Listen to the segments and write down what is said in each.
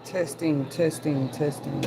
Testing, testing, testing.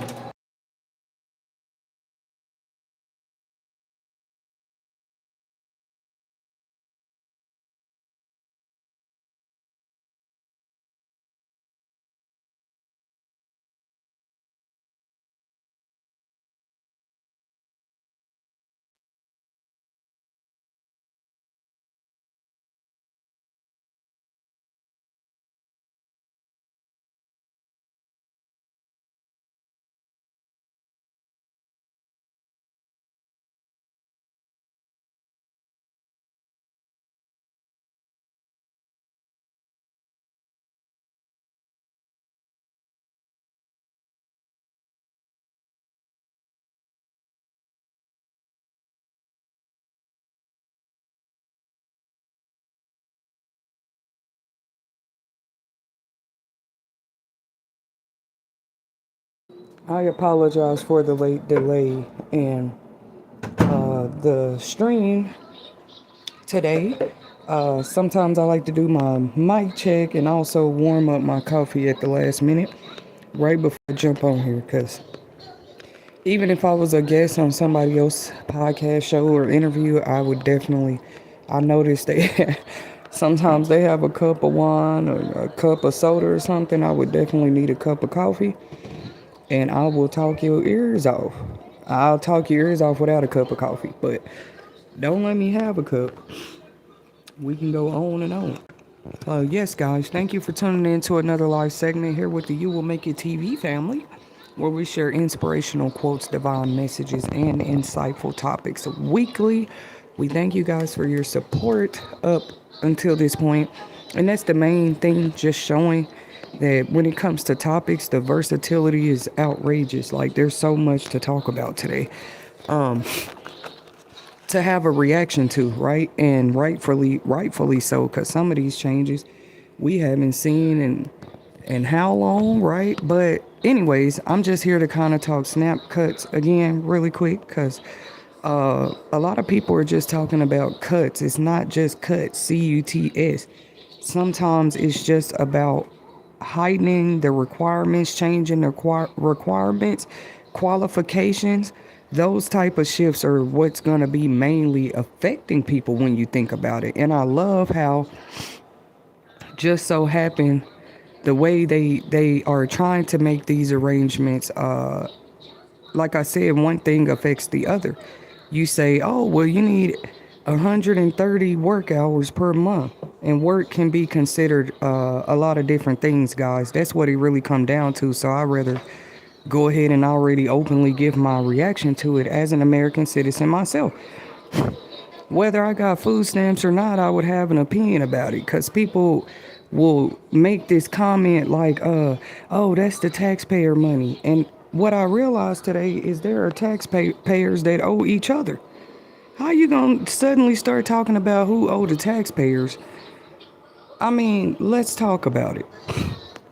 I apologize for the late delay and the stream today. Sometimes I like to do my mic check and also warm up my coffee at the last minute, right before I jump on here. Because even if I was a guest on somebody else's podcast show or interview, I would definitely. I noticed they sometimes they have a cup of wine or a cup of soda or something. I would definitely need a cup of coffee, and I will talk your ears off. I'll talk your ears off without a cup of coffee, but don't let me have a cup. We can go on and on. Yes, guys, thank you for tuning in to another live segment here with the You Will Make It TV family, where we share inspirational quotes, divine messages, and insightful topics weekly. We thank you guys for your support up until this point, and that's the main thing, just showing that when it comes to topics, the versatility is outrageous. Like, there's so much to talk about today. To have a reaction to, right? And rightfully so, because some of these changes we haven't seen in how long, right? But anyways, I'm just here to kind of talk snap cuts again really quick, because a lot of people are just talking about cuts. It's not just cuts, cuts. Sometimes it's just about heightening the requirements, changing the requirements, qualifications. Those type of shifts are what's going to be mainly affecting people when you think about it. And I love how just so happen the way they are trying to make these arrangements, like I said, one thing affects the other. You say, oh, well, you need 130 work hours per month. And work can be considered a lot of different things, guys. That's what it really come down to. So I'd rather go ahead and already openly give my reaction to it as an American citizen myself. Whether I got food stamps or not, I would have an opinion about it, because people will make this comment like, oh, that's the taxpayer money. And what I realized today is there are taxpayers that owe each other. How you gonna suddenly start talking about who owe the taxpayers? I mean, let's talk about it.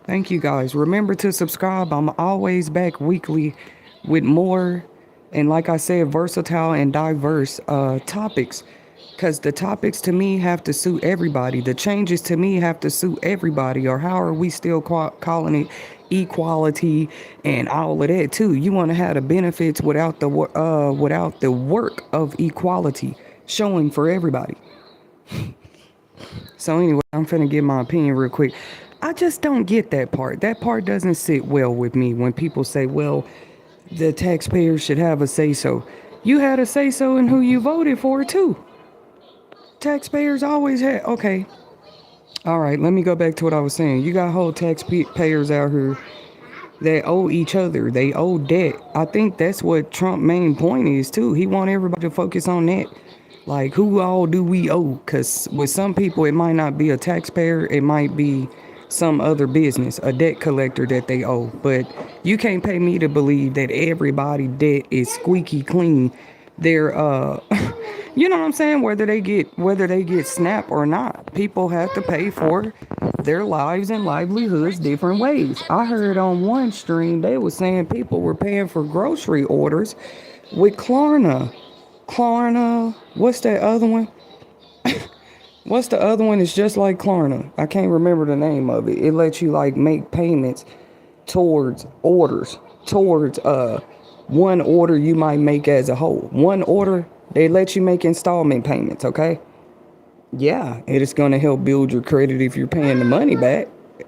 Thank you guys. Remember to subscribe. I'm always back weekly with more, and like I said, versatile and diverse topics. Because the topics to me have to suit everybody. The changes to me have to suit everybody. Or how are we still calling it equality and all of that too? You want to have the benefits without the work of equality showing for everybody. So anyway, I'm finna give my opinion real quick. I just don't get that part. That part doesn't sit well with me when people say, well, the taxpayers should have a say-so. You had a say-so in who you voted for, too. Taxpayers always had... Okay. All right, let me go back to what I was saying. You got whole taxpayers out here that owe each other. They owe debt. I think that's what Trump's main point is, too. He want everybody to focus on that. Like, who all do we owe? Because with some people, it might not be a taxpayer. It might be some other business, a debt collector that they owe. But you can't pay me to believe that everybody debt is squeaky clean. They're, you know what I'm saying? Whether they get SNAP or not, people have to pay for their lives and livelihoods different ways. I heard on one stream they were saying people were paying for grocery orders with Klarna. What's that other one? What's the other one? It's just like Klarna. I can't remember the name of it. It lets you like make payments towards orders, towards one order you might make as a whole. One order, they let you make installment payments, okay? Yeah, it is going to help build your credit if you're paying the money back.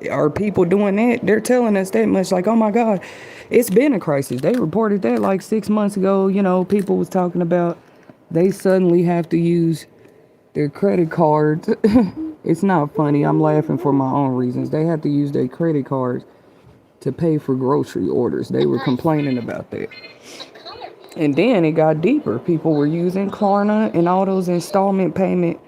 Are people doing that? They're telling us that much, like, oh my God, it's been a crisis. They reported that like 6 months ago. People was talking about they suddenly have to use their credit cards. It's not funny. I'm laughing for my own reasons. They have to use their credit cards to pay for grocery orders. They were complaining about that. And then it got deeper. People were using Klarna and all those installment payment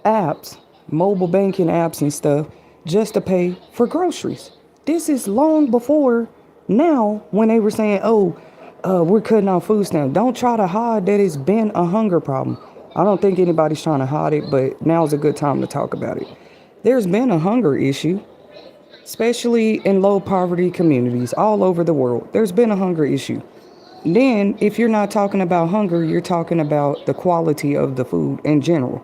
apps, mobile banking apps and stuff, just to pay for groceries. This is long before now when they were saying, we're cutting off food stamps. Don't try to hide that it's been a hunger problem. I don't think anybody's trying to hide it, but now's a good time to talk about it. There's been a hunger issue, especially in low poverty communities all over the world. There's been a hunger issue. Then, if you're not talking about hunger, you're talking about the quality of the food in general.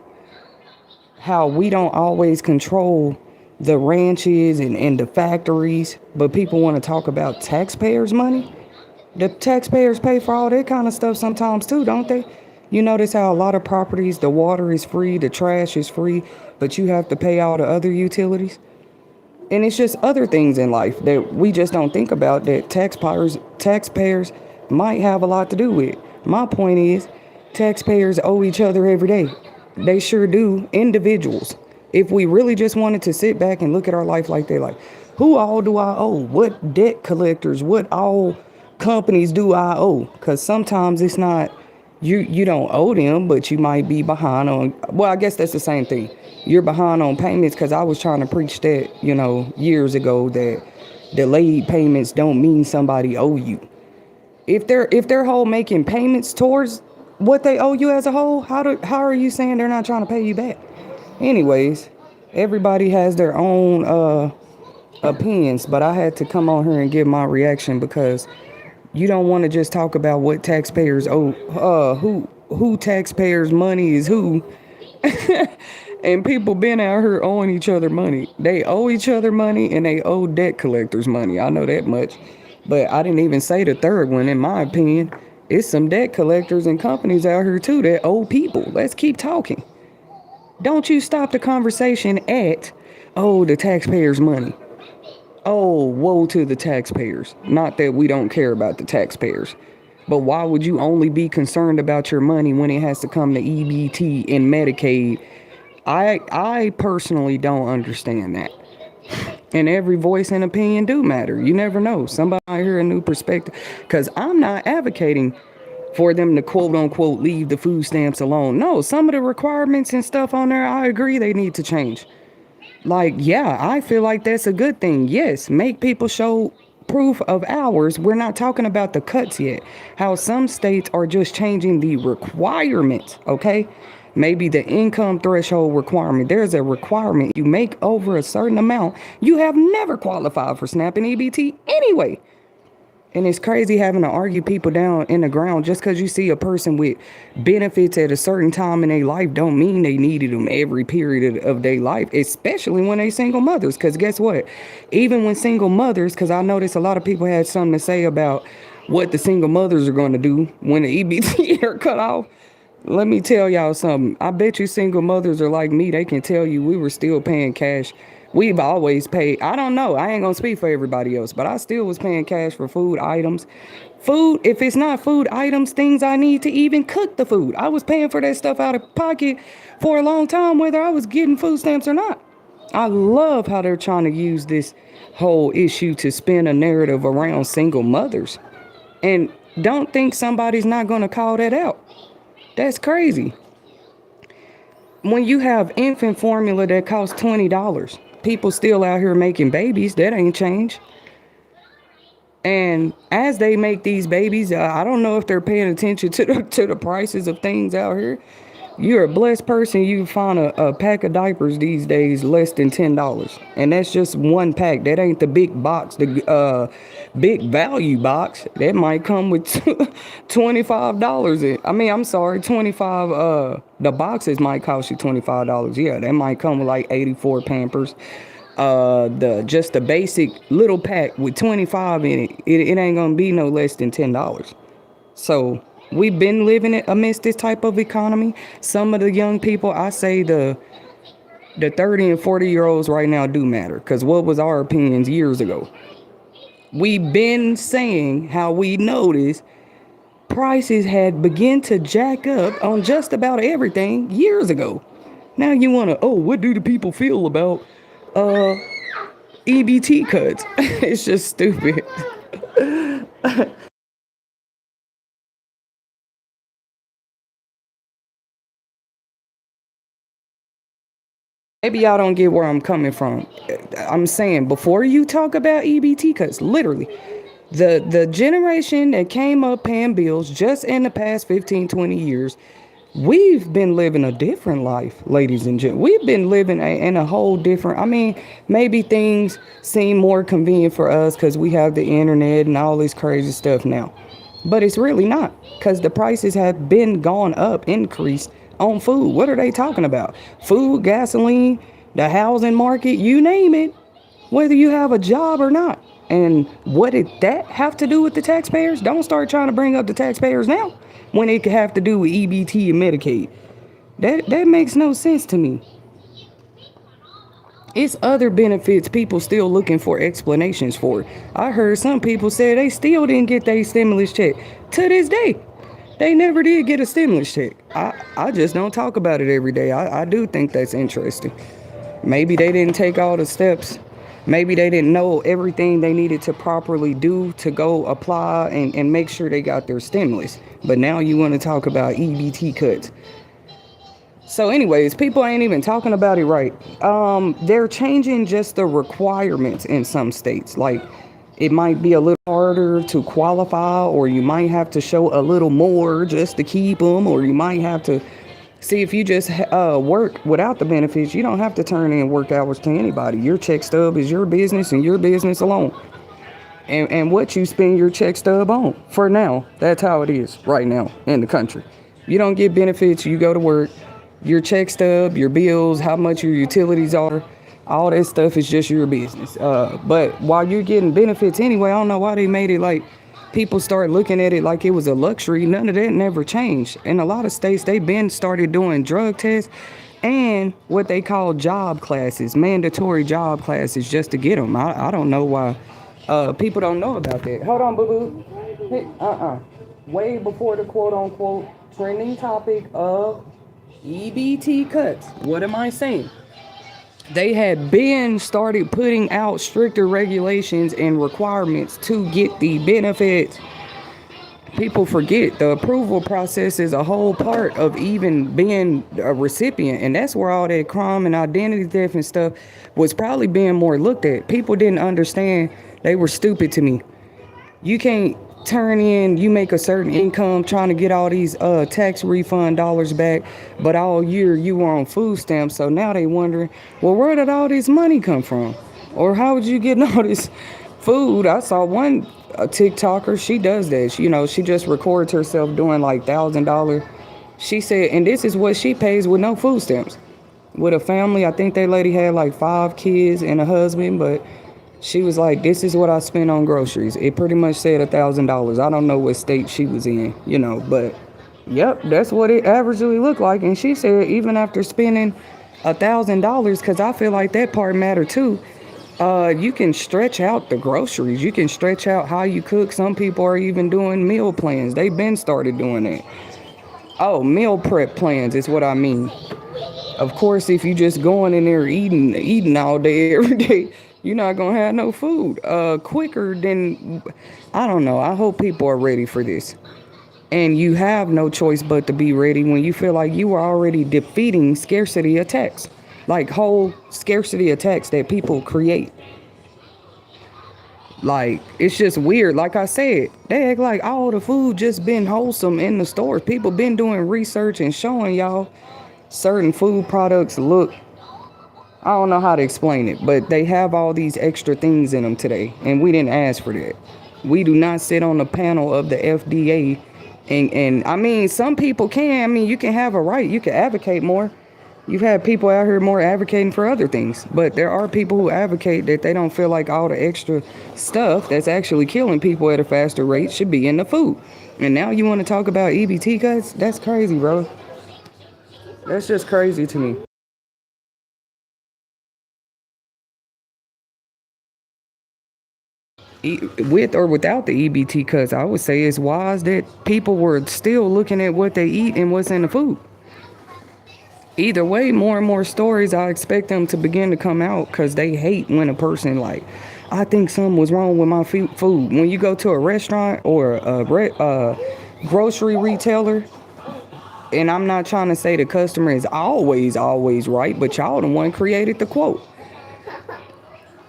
How we don't always control the ranches and the factories, but people want to talk about taxpayers' money. The taxpayers pay for all that kind of stuff sometimes too, don't they? You notice how a lot of properties, the water is free, the trash is free, but you have to pay all the other utilities. And it's just other things in life that we just don't think about that taxpayers might have a lot to do with. My point is, taxpayers owe each other every day. They sure do, individuals. If we really just wanted to sit back and look at our life like they like, who all do I owe? What debt collectors, what all companies do I owe? Because sometimes it's not, you don't owe them, but you might be behind on, well, I guess that's the same thing. You're behind on payments, because I was trying to preach that, years ago, that delayed payments don't mean somebody owe you. If they're whole making payments towards what they owe you as a whole, how are you saying they're not trying to pay you back? Anyways, everybody has their own opinions, but I had to come on here and give my reaction, because you don't want to just talk about what taxpayers owe, who taxpayers' money is who. And people been out here owing each other money. They owe each other money, and they owe debt collectors money. I know that much. But I didn't even say the third one, in my opinion. It's some debt collectors and companies out here too that owe people. Let's keep talking. Don't you stop the conversation at, the taxpayers' money. Oh, woe to the taxpayers. Not that we don't care about the taxpayers. But why would you only be concerned about your money when it has to come to EBT and Medicaid? I personally don't understand that. And every voice and opinion do matter. You never know. Somebody might hear a new perspective. Because I'm not advocating for them to quote unquote leave the food stamps alone. No, some of the requirements and stuff on there, I agree they need to change. Like, yeah, I feel like that's a good thing. Yes, make people show proof of hours. We're not talking about the cuts yet. How some states are just changing the requirements, okay? Maybe the income threshold requirement. There's a requirement. You make over a certain amount, you have never qualified for SNAP and EBT anyway. And it's crazy having to argue people down in the ground just because you see a person with benefits at a certain time in their life don't mean they needed them every period of their life, especially when they single mothers. Because guess what? Even when single mothers, because I noticed a lot of people had something to say about what the single mothers are going to do when the EBT are cut off. Let me tell y'all something. I bet you single mothers are like me. They can tell you we were still paying cash. We've always paid. I don't know. I ain't going to speak for everybody else, but I still was paying cash for food items. Food, if it's not food items, things I need to even cook the food. I was paying for that stuff out of pocket for a long time, whether I was getting food stamps or not. I love how they're trying to use this whole issue to spin a narrative around single mothers. And don't think somebody's not going to call that out. That's crazy. When you have infant formula that costs $20, people still out here making babies. That ain't changed. And as they make these babies, I don't know if they're paying attention to the prices of things out here. You're a blessed person. You find a pack of diapers these days less than $10. And that's just one pack. That ain't the big box, the big value box. That might come with $25. I'm sorry, 25. The boxes might cost you $25. Yeah, that might come with like 84 Pampers. The just the basic little pack with 25 in it, it ain't gonna be no less than $10. So we've been living it amidst this type of economy. Some of the young people, I say the 30 and 40 year olds right now do matter, because what was our opinions years ago? We've been saying how we noticed prices had begun to jack up on just about everything years ago. Now you want to, oh, what do the people feel about uh EBT cuts? It's just stupid. Maybe y'all don't get where I'm coming from. I'm saying before you talk about EBT cuts, literally, the generation that came up paying bills just in the past 15, 20 years, we've been living a different life, ladies and gentlemen. We've been living in a whole different, I mean, maybe things seem more convenient for us because we have the internet and all this crazy stuff now. But it's really not, because the prices have been gone up, increased on food. What are they talking about? Food, gasoline, the housing market, you name it, whether you have a job or not. And what did that have to do with the taxpayers? Don't start trying to bring up the taxpayers now when it could have to do with EBT and Medicaid. That makes no sense to me. It's other benefits people still looking for explanations for. I heard some people say they still didn't get their stimulus check. To this day, they never did get a stimulus check. I just don't talk about it every day. I do think that's interesting. Maybe they didn't take all the steps. Maybe they didn't know everything they needed to properly do to go apply and make sure they got their stimulus. But now you want to talk about EBT cuts. So anyways, people ain't even talking about it right. They're changing just the requirements in some states. Like, it might be a little harder to qualify, or you might have to show a little more just to keep them, or you might have to see if you just work without the benefits. You don't have to turn in work hours to anybody. Your check stub is your business and your business alone. And what you spend your check stub on. For now, that's how it is right now in the country. You don't get benefits, you go to work. Your check stub, your bills, how much your utilities are, all that stuff is just your business. But while you're getting benefits anyway, I don't know why they made it like people start looking at it like it was a luxury. None of that never changed. In a lot of states, they've been started doing drug tests and what they call job classes, mandatory job classes, just to get them. I don't know why people don't know about that. Hold on, boo-boo. Hey, way before the quote-unquote trending topic of EBT cuts. What am I saying? They had been started putting out stricter regulations and requirements to get the benefits. People forget the approval process is a whole part of even being a recipient, and that's where all that crime and identity theft and stuff was probably being more looked at. People didn't understand. They were stupid to me. You can't turn in, you make a certain income trying to get all these tax refund dollars back, but all year you were on food stamps. So now they wondering, well, where did all this money come from? Or how would you get all this food? I saw one TikToker, she does that. She just records herself doing like $1,000. She said, and this is what she pays with no food stamps. With a family, I think that lady had like 5 kids and a husband, but she was like, this is what I spent on groceries. It pretty much said $1,000. I don't know what state she was in, but yep, that's what it averagely looked like. And she said even after spending $1,000, because I feel like that part matter too, you can stretch out the groceries. You can stretch out how you cook. Some people are even doing meal plans. They've been started doing that. Oh, meal prep plans is what I mean. Of course, if you just going in there eating all day, every day, you're not going to have no food quicker than, I don't know. I hope people are ready for this. And you have no choice but to be ready when you feel like you are already defeating scarcity attacks, like whole scarcity attacks that people create. Like, it's just weird. Like I said, they act like all the food just been wholesome in the stores. People been doing research and showing y'all certain food products look, I don't know how to explain it, but they have all these extra things in them today, and we didn't ask for that. We do not sit on the panel of the FDA, and I mean, some people can. I mean, you can have a right, you can advocate more. You've had people out here more advocating for other things, but there are people who advocate that they don't feel like all the extra stuff that's actually killing people at a faster rate should be in the food. And now you want to talk about EBT cuts? That's crazy, bro. That's just crazy to me. With or without the EBT cuts, I would say it's wise that people were still looking at what they eat and what's in the food. Either way, more and more stories, I expect them to begin to come out because they hate when a person like, I think something was wrong with my food. When you go to a restaurant or a grocery retailer, and I'm not trying to say the customer is always right, but y'all the one created the quote.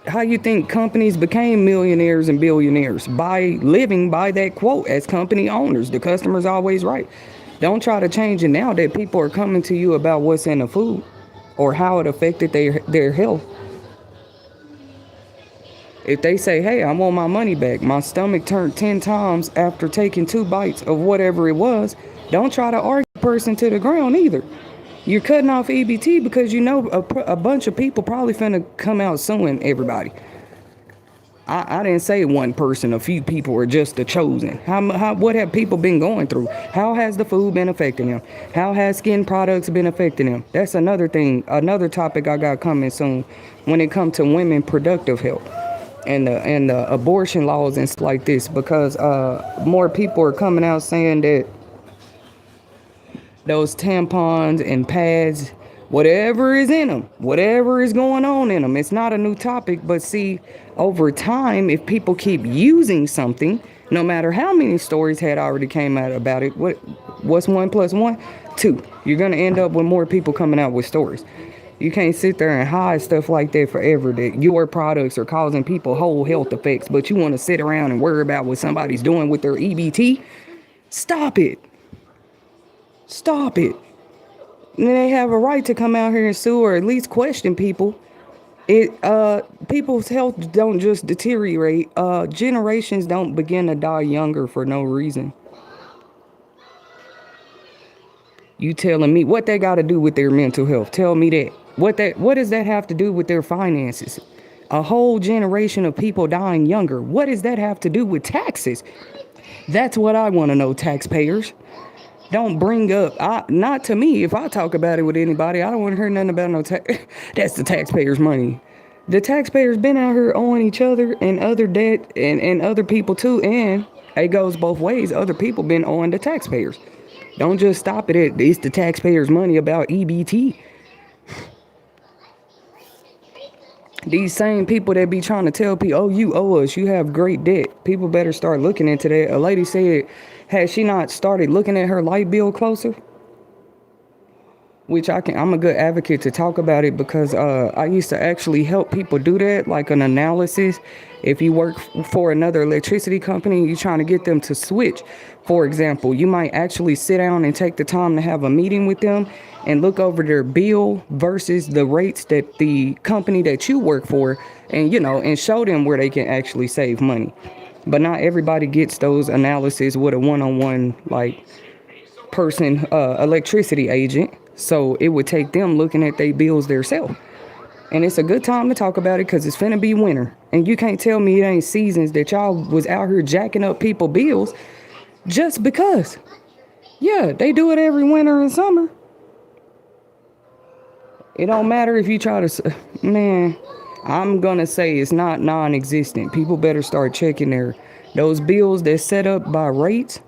How you think companies became millionaires and billionaires? By living by that quote as company owners. The customer's always right. Don't try to change it now that people are coming to you about what's in the food or how it affected their health. If they say, hey, I want my money back, my stomach turned 10 times after taking 2 bites of whatever it was, don't try to argue the person to the ground either. You're cutting off EBT because you know a bunch of people probably finna come out suing everybody. I didn't say one person, a few people are just the chosen. What have people been going through? How has the food been affecting them? How has skin products been affecting them? That's another thing, another topic I got coming soon when it comes to women productive health and the abortion laws and stuff like this, because more people are coming out saying that those tampons and pads, whatever is in them, whatever is going on in them, it's not a new topic. But see, over time, if people keep using something, no matter how many stories had already came out about it, what's 1 + 1? 2. You're going to end up with more people coming out with stories. You can't sit there and hide stuff like that forever, that your products are causing people whole health effects, but you want to sit around and worry about what somebody's doing with their EBT. Stop it. Stop it. And they have a right to come out here and sue or at least question people. People's health don't just deteriorate. Generations don't begin to die younger for no reason. You telling me what they got to do with their mental health? Tell me that. What does that have to do with their finances? A whole generation of people dying younger. What does that have to do with taxes? That's what I want to know, taxpayers. Don't bring up, not to me. If I talk about it with anybody, I don't want to hear nothing about no tax. That's the taxpayers' money. The taxpayers been out here owing each other and other debt and other people too. And it goes both ways. Other people been owing the taxpayers. Don't just stop it at it's the taxpayers' money about EBT. These same people that be trying to tell people, oh, you owe us, you have great debt. People better start looking into that. A lady said, has she not started looking at her light bill closer? Which I'm a good advocate to talk about it, because I used to actually help people do that, like an analysis. If you work for another electricity company, you're trying to get them to switch. For example, you might actually sit down and take the time to have a meeting with them and look over their bill versus the rates that the company that you work for, and show them where they can actually save money. But not everybody gets those analyses with a one-on-one person, electricity agent. So it would take them looking at their bills themselves. And it's a good time to talk about it because it's finna be winter. And you can't tell me it ain't seasons that y'all was out here jacking up people's bills just because. Yeah, they do it every winter and summer. It don't matter if you try to, man, I'm gonna say it's not non-existent. People better start checking those bills that's set up by rates.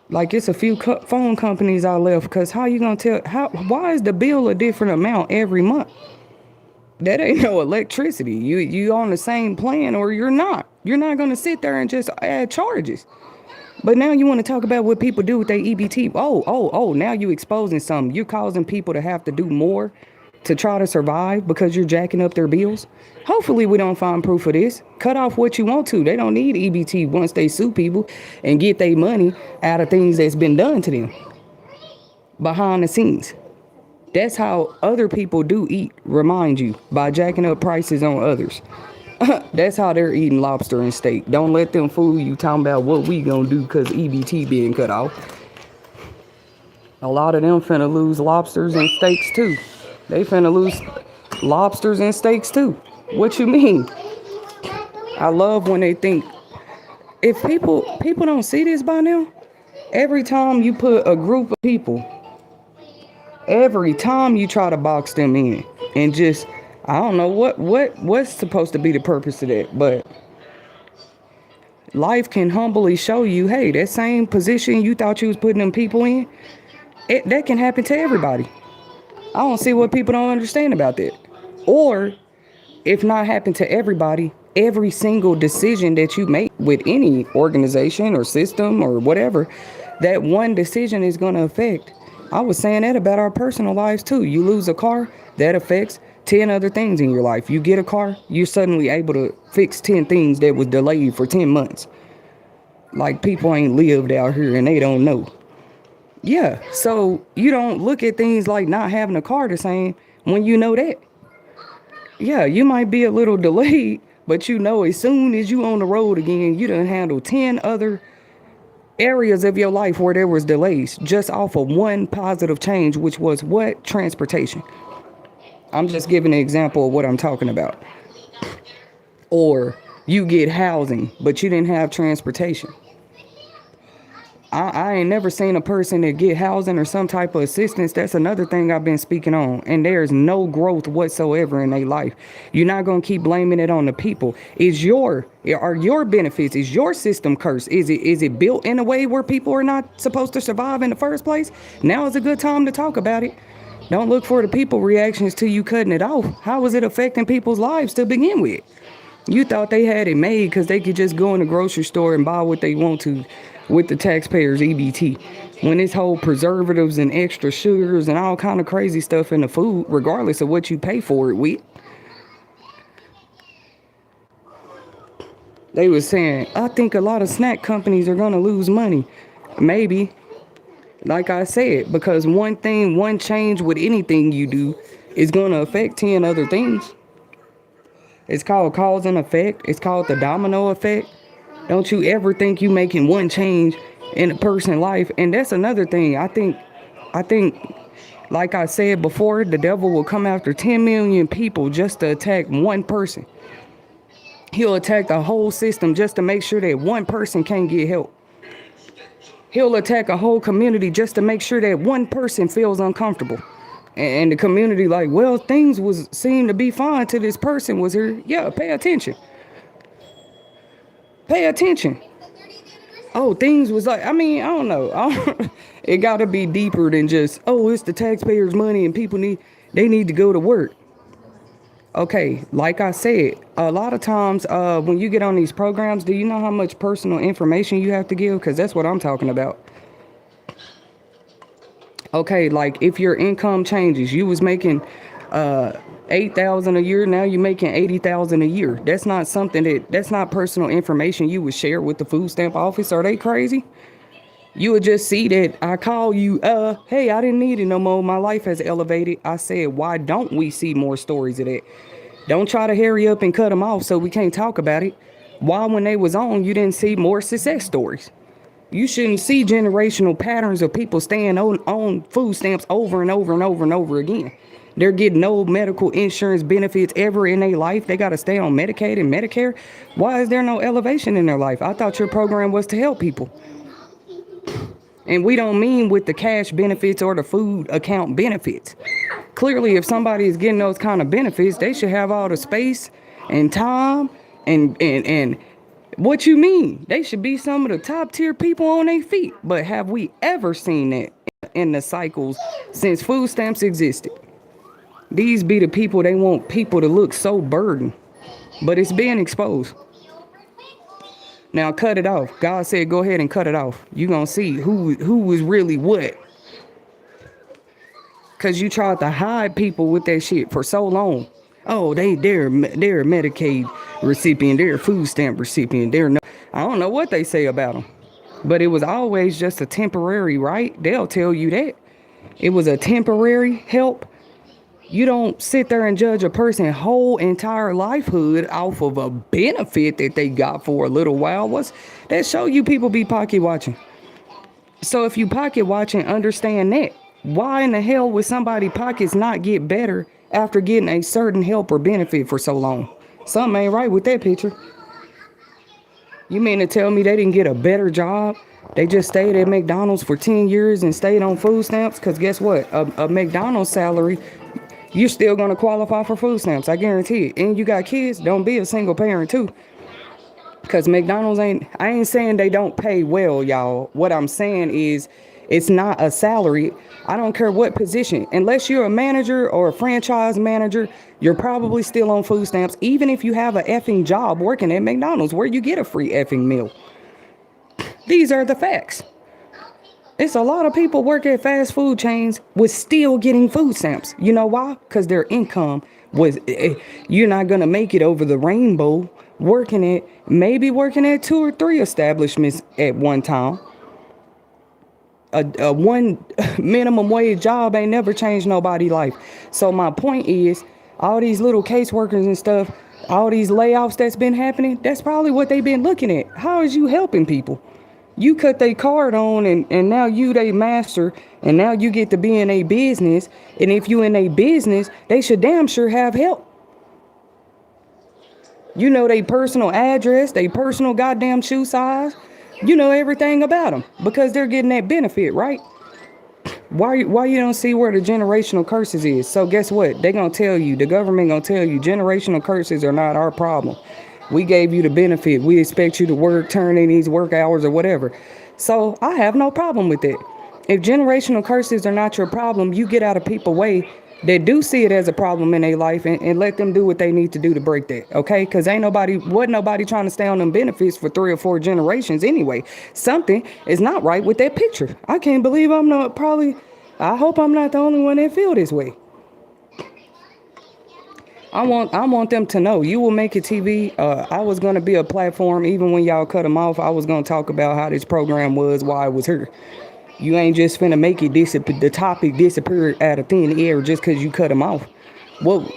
Like, it's a few phone companies I left, because how you gonna tell, why is the bill a different amount every month? That ain't no electricity. You on the same plan or you're not. You're not gonna sit there and just add charges. But now you want to talk about what people do with their EBT. Oh, now you exposing something. You're causing people to have to do more to try to survive because you're jacking up their bills. Hopefully we don't find proof of this. Cut off what you want to. They don't need EBT once they sue people and get their money out of things that's been done to them behind the scenes. That's how other people do eat, remind you, by jacking up prices on others. That's how they're eating lobster and steak. Don't let them fool you talking about what we gonna do because EBT being cut off. A lot of them finna lose lobsters and steaks too. They finna lose lobsters and steaks too. What you mean? I love when they think, if people don't see this by now, every time you put a group of people, every time you try to box them in and just, I don't know what's supposed to be the purpose of that, but life can humbly show you, hey, that same position you thought you was putting them people in, that can happen to everybody. I don't see what people don't understand about that. Or if not happen to everybody, every single decision that you make with any organization or system or whatever, that one decision is going to affect. I was saying that about our personal lives too. You lose a car, that affects 10 other things in your life. You get a car, you're suddenly able to fix 10 things that was delayed for 10 months. Like, people ain't lived out here and they don't know. Yeah, so you don't look at things like not having a car the same when you know that. Yeah, you might be a little delayed, but you know as soon as you on the road again, you done handle 10 other areas of your life where there was delays just off of one positive change, which was what? Transportation. I'm just giving an example of what I'm talking about. Or you get housing, but you didn't have transportation. I ain't never seen a person that get housing or some type of assistance. That's another thing I've been speaking on. And there's no growth whatsoever in their life. You're not going to keep blaming it on the people. Are your benefits, is your system cursed? Is it built in a way where people are not supposed to survive in the first place? Now is a good time to talk about it. Don't look for the people reactions to you cutting it off. How is it affecting people's lives to begin with? You thought they had it made because they could just go in the grocery store and buy what they want to with the taxpayers' EBT. When this whole preservatives and extra sugars and all kind of crazy stuff in the food, regardless of what you pay for it with. They was saying, I think a lot of snack companies are going to lose money. Maybe. Like I said, because one change with anything you do is going to affect 10 other things. It's called cause and effect. It's called the domino effect. Don't you ever think you making one change in a person's life. And that's another thing. I think, like I said before, the devil will come after 10 million people just to attack one person. He'll attack the whole system just to make sure that one person can't get help. He'll attack a whole community just to make sure that one person feels uncomfortable. And the community like, well, things seem to be fine till this person was here. Yeah, pay attention. Pay attention. Oh, things was like, I don't know. It got to be deeper than just, oh, it's the taxpayers' money and people need to go to work. Okay, like I said, a lot of times when you get on these programs, do you know how much personal information you have to give? Because that's what I'm talking about. Okay, like if your income changes, you was making $8,000 a year, now you're making $80,000 a year. That's not personal information you would share with the food stamp office. Are they crazy? You would just see that I call you, hey, I didn't need it no more. My life has elevated. I said, why don't we see more stories of that? Don't try to hurry up and cut them off so we can't talk about it. Why, when they was on, you didn't see more success stories? You shouldn't see generational patterns of people staying on food stamps over and over and over and over again. They're getting no medical insurance benefits ever in their life. They got to stay on Medicaid and Medicare. Why is there no elevation in their life? I thought your program was to help people. And we don't mean with the cash benefits or the food account benefits. Clearly, if somebody is getting those kind of benefits, they should have all the space and time and what you mean? They should be some of the top tier people on their feet. But have we ever seen that in the cycles since food stamps existed? These be the people they want people to look so burdened. But it's being exposed. Now cut it off. God said go ahead and cut it off. You're going to see who is really what. Because you tried to hide people with that shit for so long. Oh, they're a Medicaid recipient, they're a food stamp recipient, I don't know what they say about them. But it was always just a temporary, right? They'll tell you that. It was a temporary help. You don't sit there and judge a person's whole entire lifehood off of a benefit that they got for a little while. What's that show you people be pocket watching? So if you pocket watch and understand that, why in the hell would somebody pockets not get better after getting a certain help or benefit for so long? Something ain't right with that picture. You mean to tell me they didn't get a better job? They just stayed at McDonald's for 10 years and stayed on food stamps? Because guess what? A McDonald's salary, you're still going to qualify for food stamps. I guarantee it. And you got kids, don't be a single parent too. Because McDonald's I ain't saying they don't pay well, y'all. What I'm saying is it's not a salary. I don't care what position. Unless you're a manager or a franchise manager, you're probably still on food stamps, even if you have a effing job working at McDonald's where you get a free effing meal. These are the facts. It's a lot of people work at fast food chains with still getting food stamps. You know why? Because their income was, you're not going to make it over the rainbow maybe working at 2 or 3 establishments at one time. A one minimum wage job ain't never changed nobody's life. So my point is, all these little caseworkers and stuff, all these layoffs that's been happening, that's probably what they've been looking at. How is you helping people? You cut their card on and now you they master and now you get to be in a business. And if you in a business, they should damn sure have help. You know their personal address, their personal goddamn shoe size. You know everything about them because they're getting that benefit, right? Why you don't see where the generational curses is? So guess what? They gonna tell you, the government gonna tell you, generational curses are not our problem. We gave you the benefit. We expect you to work, turn in these work hours or whatever. So I have no problem with it. If generational curses are not your problem, you get out of people's way that do see it as a problem in their life and let them do what they need to do to break that, okay? Because wasn't nobody trying to stay on them benefits for 3 or 4 generations anyway. Something is not right with that picture. I can't believe I hope I'm not the only one that feel this way. I want them to know you will make it TV. I was going to be a platform. Even when y'all cut them off, I was going to talk about how this program was, why it was here. You ain't just finna make it the topic disappear out of thin air just because you cut them off. Well,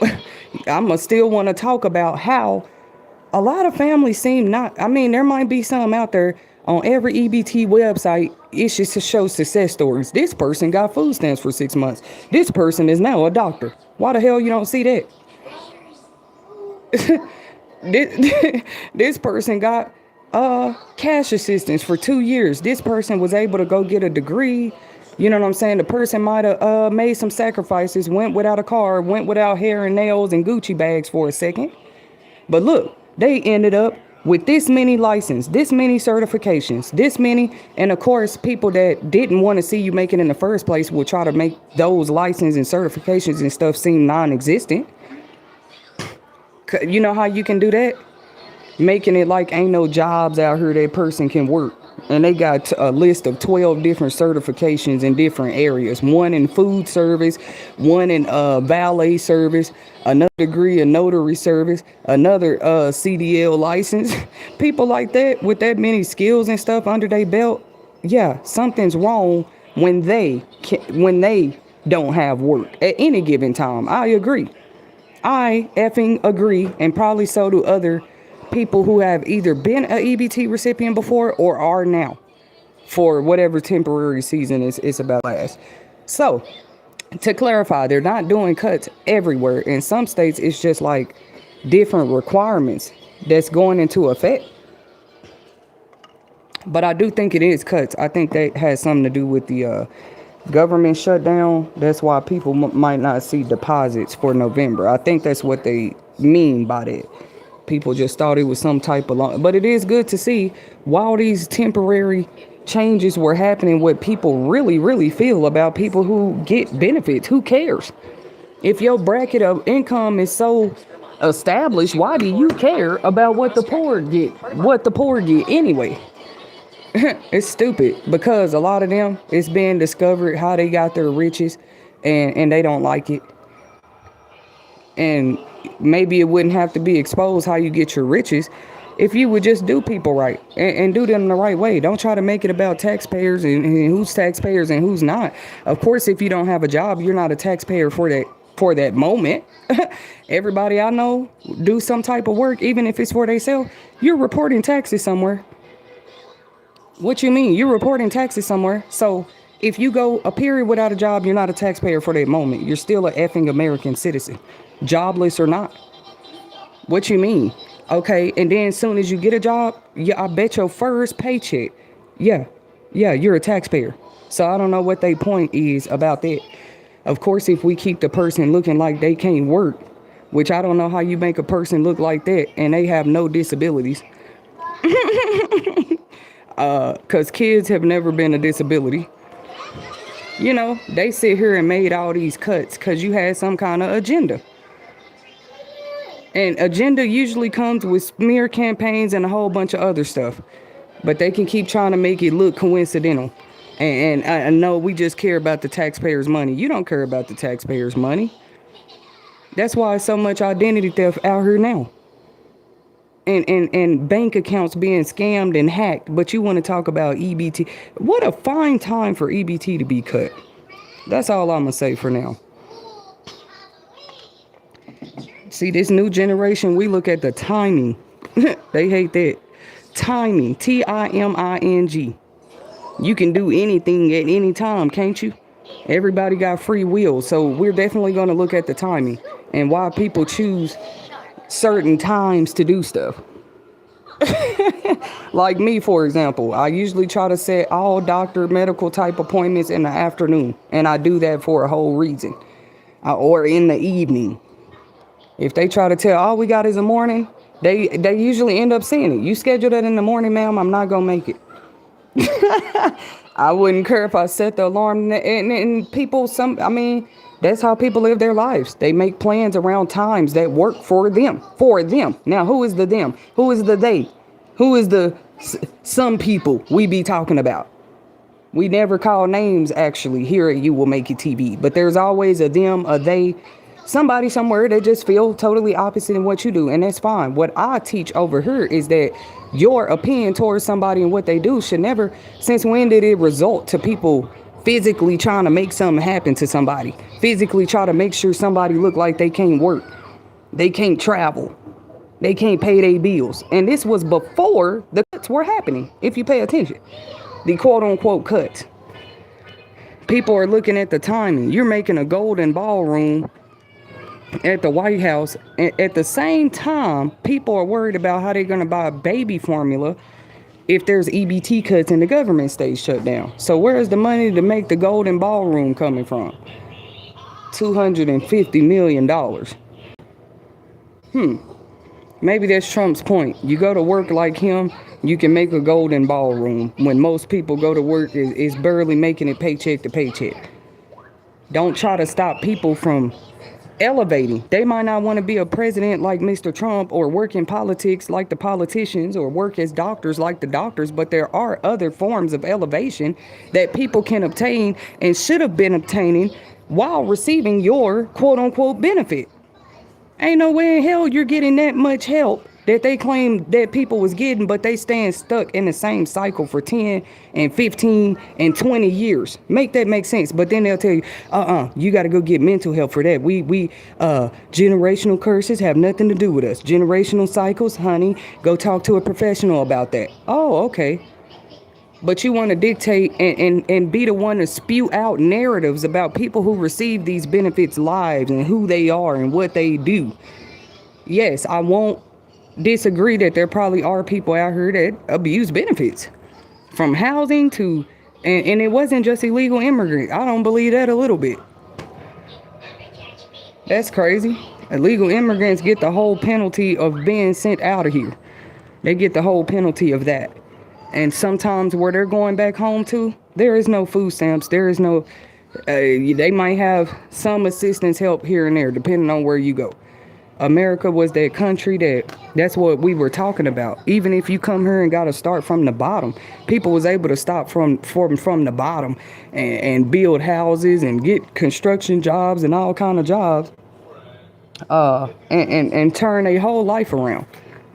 I'ma still want to talk about how a lot of families seem not. I mean, there might be some out there on every EBT website. It's just to show success stories. This person got food stamps for 6 months. This person is now a doctor. Why the hell you don't see that? This person got cash assistance for 2 years. This person was able to go get a degree. You know what I'm saying? The person might have made some sacrifices, went without a car, went without hair and nails and Gucci bags for a second. But look, they ended up with this many licenses, this many certifications, this many. And of course, people that didn't want to see you make it in the first place will try to make those licenses and certifications and stuff seem non-existent. You know how you can do that? Making it like ain't no jobs out here that person can work. And they got a list of 12 different certifications in different areas. One in food service, one in valet service, another degree in notary service, another CDL license. People like that with that many skills and stuff under their belt, yeah, something's wrong when they don't have work at any given time. I agree. I effing agree, and probably so do other people who have either been an EBT recipient before or are now for whatever temporary season it's about to last. So, to clarify, they're not doing cuts everywhere. In some states, it's just like different requirements that's going into effect. But I do think it is cuts. I think that has something to do with the government shutdown. That's why people might not see deposits for November. I think that's what they mean by that. People just thought it was some type of but it is good to see while these temporary changes were happening, what people really, really feel about people who get benefits. Who cares? If your bracket of income is so established, why do you care about what the poor get? What the poor get anyway? It's stupid because a lot of them, it's being discovered how they got their riches and they don't like it. And maybe it wouldn't have to be exposed how you get your riches if you would just do people right and do them the right way. Don't try to make it about taxpayers and who's taxpayers and who's not. Of course, if you don't have a job, you're not a taxpayer for that moment. Everybody I know do some type of work, even if it's for themselves. You're reporting taxes somewhere. What you mean? You're reporting taxes somewhere. So if you go a period without a job, you're not a taxpayer for that moment. You're still a effing American citizen, jobless or not. What you mean? Okay, and then as soon as you get a job, yeah, I bet your first paycheck, yeah, yeah, you're a taxpayer. So I don't know what their point is about that. Of course, if we keep the person looking like they can't work, which I don't know how you make a person look like that and they have no disabilities, because kids have never been a disability. You know, they sit here and made all these cuts because you had some kind of agenda. And agenda usually comes with smear campaigns and a whole bunch of other stuff. But they can keep trying to make it look coincidental. And I know we just care about the taxpayers' money. You don't care about the taxpayers' money. That's why so much identity theft out here now. And bank accounts being scammed and hacked. But you want to talk about EBT. What a fine time for EBT to be cut. That's all I'm going to say for now. See, this new generation, we look at the timing. They hate that. Timing. Timing. You can do anything at any time, can't you? Everybody got free will. So we're definitely going to look at the timing and why people choose certain times to do stuff. Like me, for example, I usually try to set all doctor medical type appointments in the afternoon. And I do that for a whole reason. Or in the evening. If they try to tell all we got is a morning, they usually end up saying it. You schedule that in the morning, ma'am, I'm not going to make it. I wouldn't care if I set the alarm. And people, that's how people live their lives. They make plans around times that work for them. For them. Now, who is the them? Who is the they? Who is the some people we be talking about? We never call names, actually, here at You Will Make It TV. But there's always a them, a they, somebody somewhere that just feel totally opposite in what you do, and that's fine. What I teach over here is that your opinion towards somebody and what they do should never, since when did it result to people physically trying to make something happen to somebody, physically try to make sure somebody look like they can't work, they can't travel, they can't pay their bills. And this was before the cuts were happening, if you pay attention, the quote unquote cuts. People are looking at the timing. You're making a golden ballroom at the White House. At the same time, people are worried about how they're going to buy baby formula if there's EBT cuts and the government stays shut down. So where's the money to make the golden ballroom coming from? $250 million. Maybe that's Trump's point. You go to work like him, you can make a golden ballroom. When most people go to work, is barely making it paycheck to paycheck. Don't try to stop people from elevating. They might not want to be a president like Mr. Trump, or work in politics like the politicians, or work as doctors like the doctors, but there are other forms of elevation that people can obtain and should have been obtaining while receiving your quote-unquote benefit. Ain't no way in hell you're getting that much help that they claim that people was getting, but they staying stuck in the same cycle for 10 and 15 and 20 years. Make that make sense. But then they'll tell you, you got to go get mental help for that. We generational curses have nothing to do with us. Generational cycles, honey, go talk to a professional about that. Oh, okay. But you want to dictate and be the one to spew out narratives about people who receive these benefits' lives and who they are and what they do. Yes, I won't disagree that there probably are people out here that abuse benefits, from housing to, and it wasn't just illegal immigrants. I don't believe that a little bit. That's crazy. Illegal immigrants get the whole penalty of being sent out of here. They get the whole penalty of that. And sometimes where they're going back home to, there is no food stamps. There is no, they might have some assistance help here and there, depending on where you go. America was that country that's what we were talking about. Even if you come here and got to start from the bottom, people was able to start from the bottom and build houses and get construction jobs and all kind of jobs, and turn their whole life around.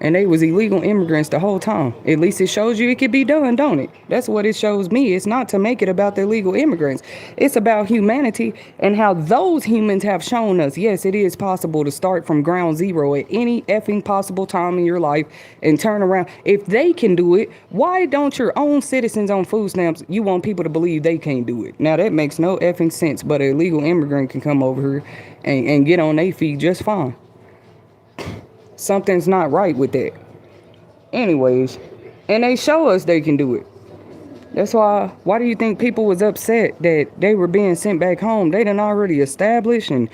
and they was illegal immigrants the whole time. At least it shows you it could be done, don't it? That's what it shows me. It's not to make it about the illegal immigrants. It's about humanity and how those humans have shown us, yes, it is possible to start from ground zero at any effing possible time in your life and turn around. If they can do it, why don't your own citizens on food stamps, you want people to believe they can't do it? Now, that makes no effing sense, but an illegal immigrant can come over here and get on their feet just fine. Something's not right with that. Anyways, and they show us they can do it. That's why do you think people was upset that they were being sent back home? They done already established and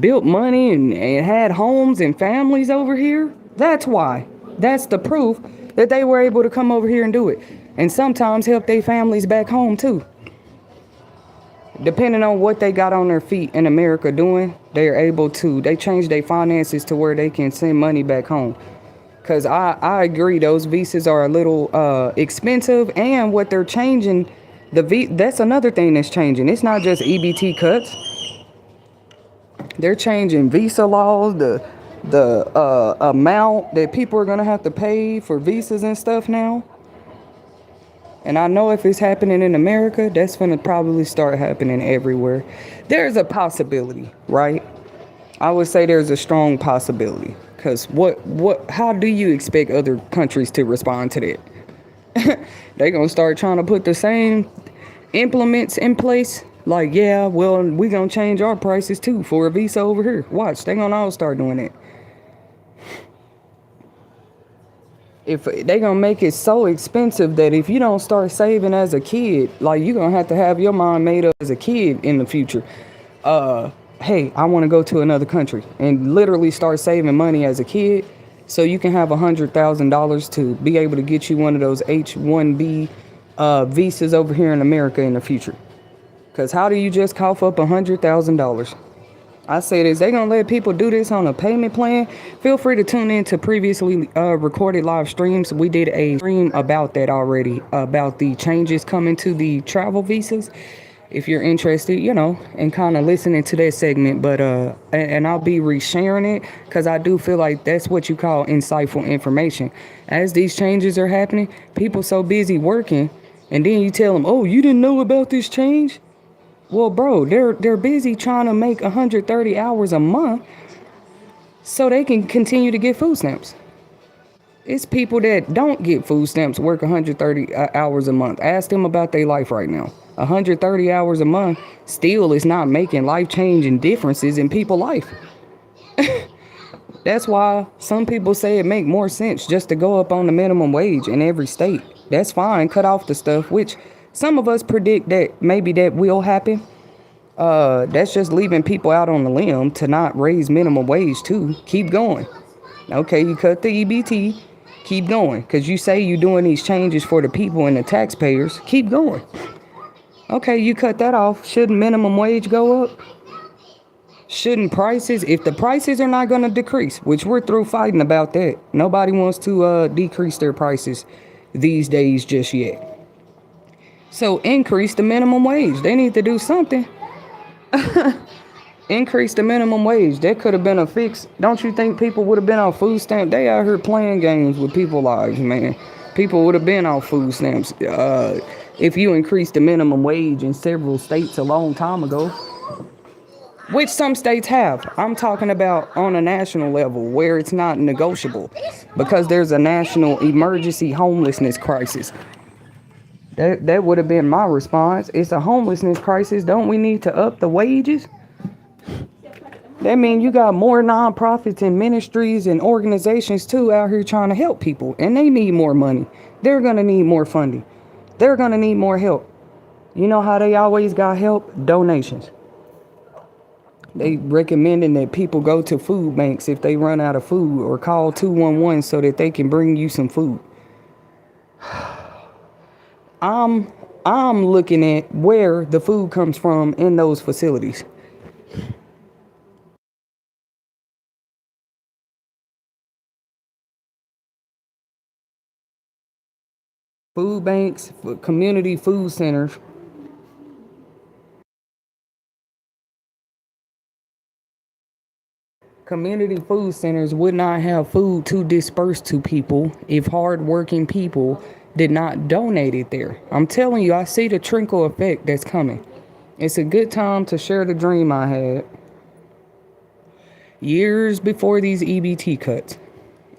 built money and had homes and families over here. That's why. That's the proof that they were able to come over here and do it. And sometimes help their families back home too. Depending on what they got on their feet in America doing, they change their finances to where they can send money back home. Because I agree, those visas are a little expensive, and what they're changing, that's another thing that's changing. It's not just EBT cuts. They're changing visa laws, the amount that people are going to have to pay for visas and stuff now. And I know if it's happening in America, that's going to probably start happening everywhere. There's a possibility, right? I would say there's a strong possibility. Because how do you expect other countries to respond to that? They're going to start trying to put the same implements in place. Like, yeah, well, we're going to change our prices too for a visa over here. Watch, they're going to all start doing it. If they gonna make it so expensive that if you don't start saving as a kid, like you're gonna have to have your mind made up as a kid in the future. Hey, I want to go to another country and literally start saving money as a kid, so you can have $100,000 to be able to get you one of those H-1B visas over here in America in the future. Cause how do you just cough up $100,000? I say this, they're going to let people do this on a payment plan. Feel free to tune in to previously recorded live streams. We did a stream about that already, about the changes coming to the travel visas. If you're interested, and kind of listening to that segment. But, and I'll be resharing it because I do feel like that's what you call insightful information. As these changes are happening, people so busy working, and then you tell them, oh, you didn't know about this change? Well, bro, they're busy trying to make 130 hours a month so they can continue to get food stamps. It's people that don't get food stamps work 130 hours a month. Ask them about their life right now. 130 hours a month still is not making life-changing differences in people's life. That's why some people say it make more sense just to go up on the minimum wage in every state. That's fine. Cut off the stuff, which some of us predict that maybe that will happen. That's just leaving people out on the limb to not raise minimum wage too. Keep going. Okay, you cut the EBT. Keep going. Because you say you're doing these changes for the people and the taxpayers. Keep going. Okay, you cut that off. Shouldn't minimum wage go up? Shouldn't prices, if the prices are not going to decrease, which we're through fighting about that. Nobody wants to decrease their prices these days just yet. So increase the minimum wage. They need to do something. Increase the minimum wage. That could have been a fix. Don't you think people would have been on food stamps? They out here playing games with people's lives, man. People would have been on food stamps if you increased the minimum wage in several states a long time ago. Which some states have. I'm talking about on a national level where it's not negotiable because there's a national emergency homelessness crisis. That would have been my response. It's a homelessness crisis. Don't we need to up the wages? That means you got more nonprofits and ministries and organizations too out here trying to help people. And they need more money. They're going to need more funding. They're going to need more help. You know how they always got help? Donations. They recommending that people go to food banks if they run out of food or call 211 so that they can bring you some food. I'm looking at where the food comes from in those facilities. Food banks, community food centers. Community food centers would not have food to disperse to people if hardworking people did not donate it there. I'm telling you, I see the trickle effect that's coming. It's a good time to share the dream I had years before these EBT cuts.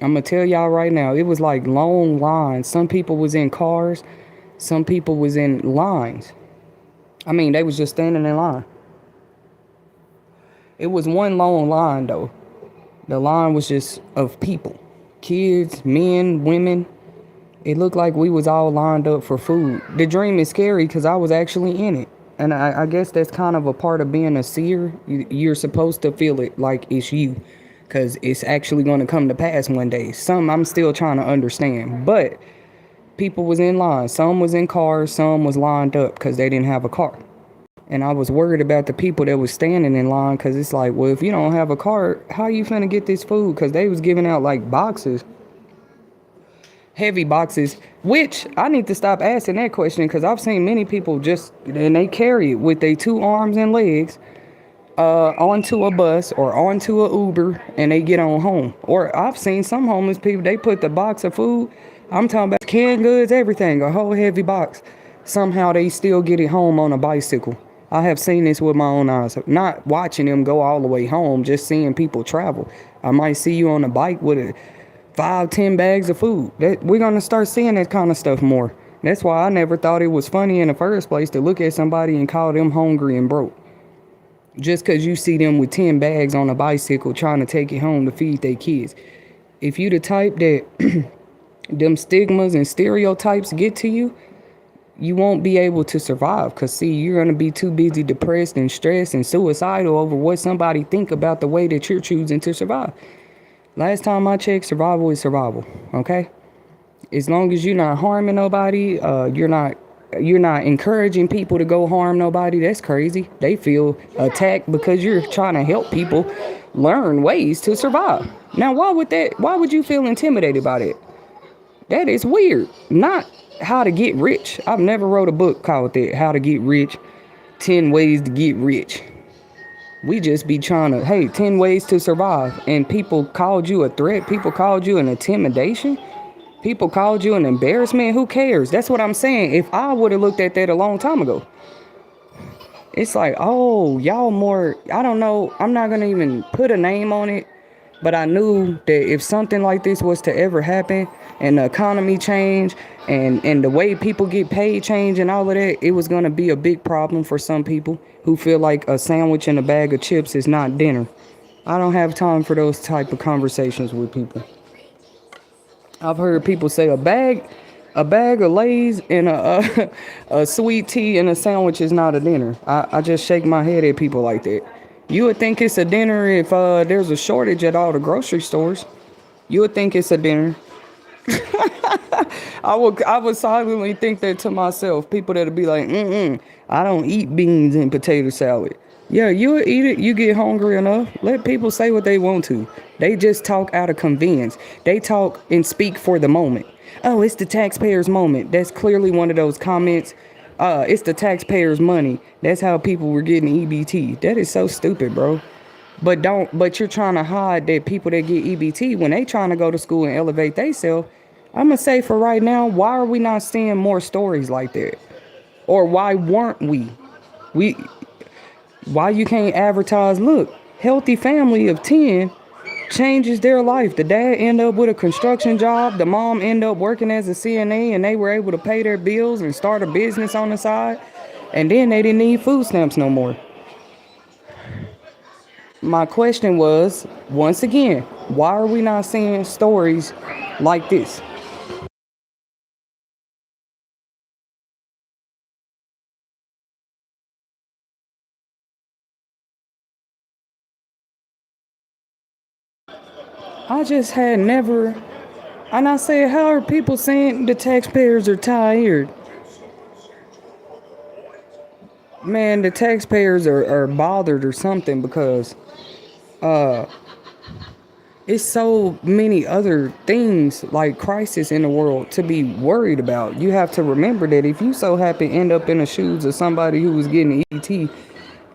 I'm gonna tell y'all right now, it was like long lines. Some people was in cars, some people was in lines. I mean, they was just standing in line. It was one long line though. The line was just of people, kids, men, women. It looked like we was all lined up for food. The dream is scary because I was actually in it. And I guess that's kind of a part of being a seer. You're supposed to feel it like it's you because it's actually going to come to pass one day. Some I'm still trying to understand. But people was in line. Some was in cars. Some was lined up because they didn't have a car. And I was worried about the people that was standing in line because it's like, well, if you don't have a car, how you finna get this food? Because they was giving out like boxes, heavy boxes, which I need to stop asking that question because I've seen many people just, and they carry it with their 2 arms and legs onto a bus or onto a Uber and they get on home. Or I've seen some homeless people, they put the box of food, I'm talking about canned goods, everything, a whole heavy box. Somehow they still get it home on a bicycle. I have seen this with my own eyes. Not watching them go all the way home, just seeing people travel. I might see you on a bike with 5-10 bags of food. We're going to start seeing that kind of stuff more. That's why I never thought it was funny in the first place to look at somebody and call them hungry and broke. Just because you see them with 10 bags on a bicycle trying to take it home to feed their kids. If you the type that them stigmas and stereotypes get to you, you won't be able to survive because, see, you're going to be too busy depressed and stressed and suicidal over what somebody think about the way that you're choosing to survive. Last time I checked, survival is survival, okay? As long as you're not harming nobody, you're not encouraging people to go harm nobody, that's crazy. They feel attacked because you're trying to help people learn ways to survive. Now, why would you feel intimidated by it? That is weird. Not how to get rich. I've never wrote a book called that, How to Get Rich, 10 Ways to Get Rich. We just be trying to, hey, 10 ways to survive. And people called you a threat. People called you an intimidation. People called you an embarrassment. Who cares? That's what I'm saying. If I would have looked at that a long time ago. It's like, oh, y'all more, I don't know. I'm not going to even put a name on it. But I knew that if something like this was to ever happen and the economy change and the way people get paid change and all of that, it was going to be a big problem for some people who feel like a sandwich and a bag of chips is not dinner. I don't have time for those type of conversations with people. I've heard people say a bag of Lay's and a sweet tea and a sandwich is not a dinner. I just shake my head at people like that. You would think it's a dinner if there's a shortage at all the grocery stores. You would think it's a dinner. I would silently think that to myself. People that'd be like, I don't eat beans and potato salad. Yeah, you would eat it. You get hungry enough. Let people say what they want to. They just talk out of convenience. They talk and speak for the moment. Oh, it's the taxpayers' moment. That's clearly one of those comments. It's the taxpayers' money. That's how people were getting EBT. That is so stupid, bro. But you're trying to hide that people that get EBT, when they trying to go to school and elevate themselves, I'm going to say for right now, why are we not seeing more stories like that? Or why weren't we? Why you can't advertise, look, healthy family of 10 changes their life. The dad end up with a construction job. The mom end up working as a CNA and they were able to pay their bills and start a business on the side. And then they didn't need food stamps no more. My question was, once again, why are we not seeing stories like this? I just had never, and I said, how are people saying the taxpayers are tired? Man, the taxpayers are bothered or something because it's so many other things like crisis in the world to be worried about. You have to remember that if you so happen to end up in the shoes of somebody who was getting ET,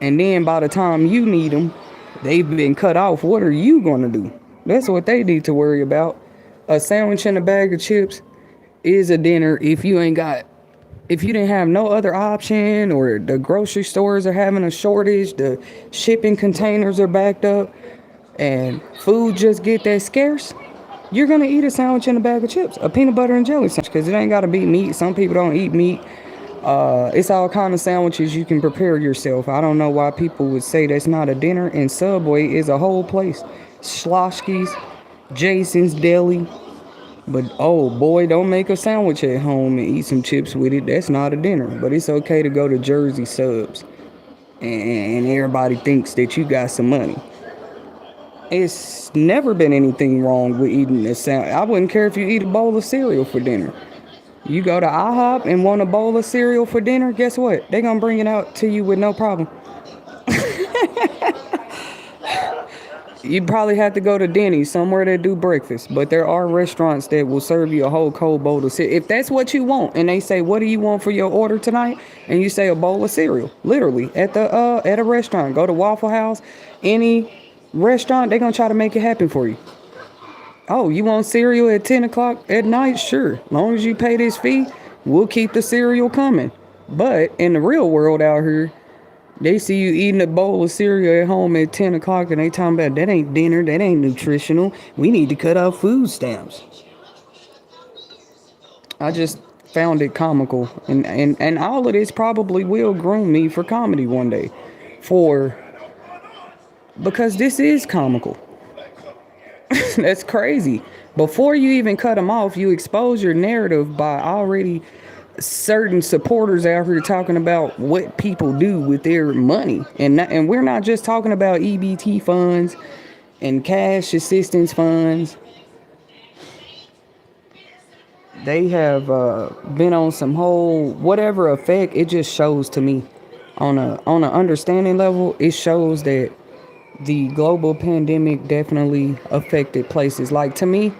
and then by the time you need them, They've been cut off. What are you going to do? That's what they need to worry about. A sandwich and a bag of chips is a dinner if you didn't have no other option, or the grocery stores are having a shortage, the shipping containers are backed up, and food just get that scarce, you're gonna eat a sandwich and a bag of chips, a peanut butter and jelly sandwich, because it ain't gotta be meat. Some people don't eat meat. It's all kind of sandwiches you can prepare yourself. I don't know why people would say that's not a dinner. And Subway is a whole place. Schloshki's, Jason's Deli. But oh boy, don't make a sandwich at home and eat some chips with it. That's not a dinner. But it's okay to go to Jersey Subs and everybody thinks that you got some money. It's never been anything wrong with eating a sandwich. I wouldn't care if you eat a bowl of cereal for dinner. You go to IHOP and want a bowl of cereal for dinner, guess what? They're going to bring it out to you with no problem. You probably have to go to Denny's, somewhere that do breakfast. But there are restaurants that will serve you a whole cold bowl of cereal. If that's what you want, and they say, what do you want for your order tonight? And you say a bowl of cereal, literally, at a restaurant. Go to Waffle House, any restaurant, they're going to try to make it happen for you. Oh, you want cereal at 10 o'clock at night? Sure. As long as you pay this fee, we'll keep the cereal coming. But in the real world out here, they see you eating a bowl of cereal at home at 10 o'clock and they talking about that ain't dinner, that ain't nutritional. We need to cut off food stamps. I just found it comical. And all of this probably will groom me for comedy one day. Because this is comical. That's crazy. Before you even cut them off, you expose your narrative by already certain supporters out here talking about what people do with their money. And we're not just talking about EBT funds and cash assistance funds. They have been on some whole whatever effect. It just shows to me on an understanding level, it shows that the global pandemic definitely affected places. Like, to me,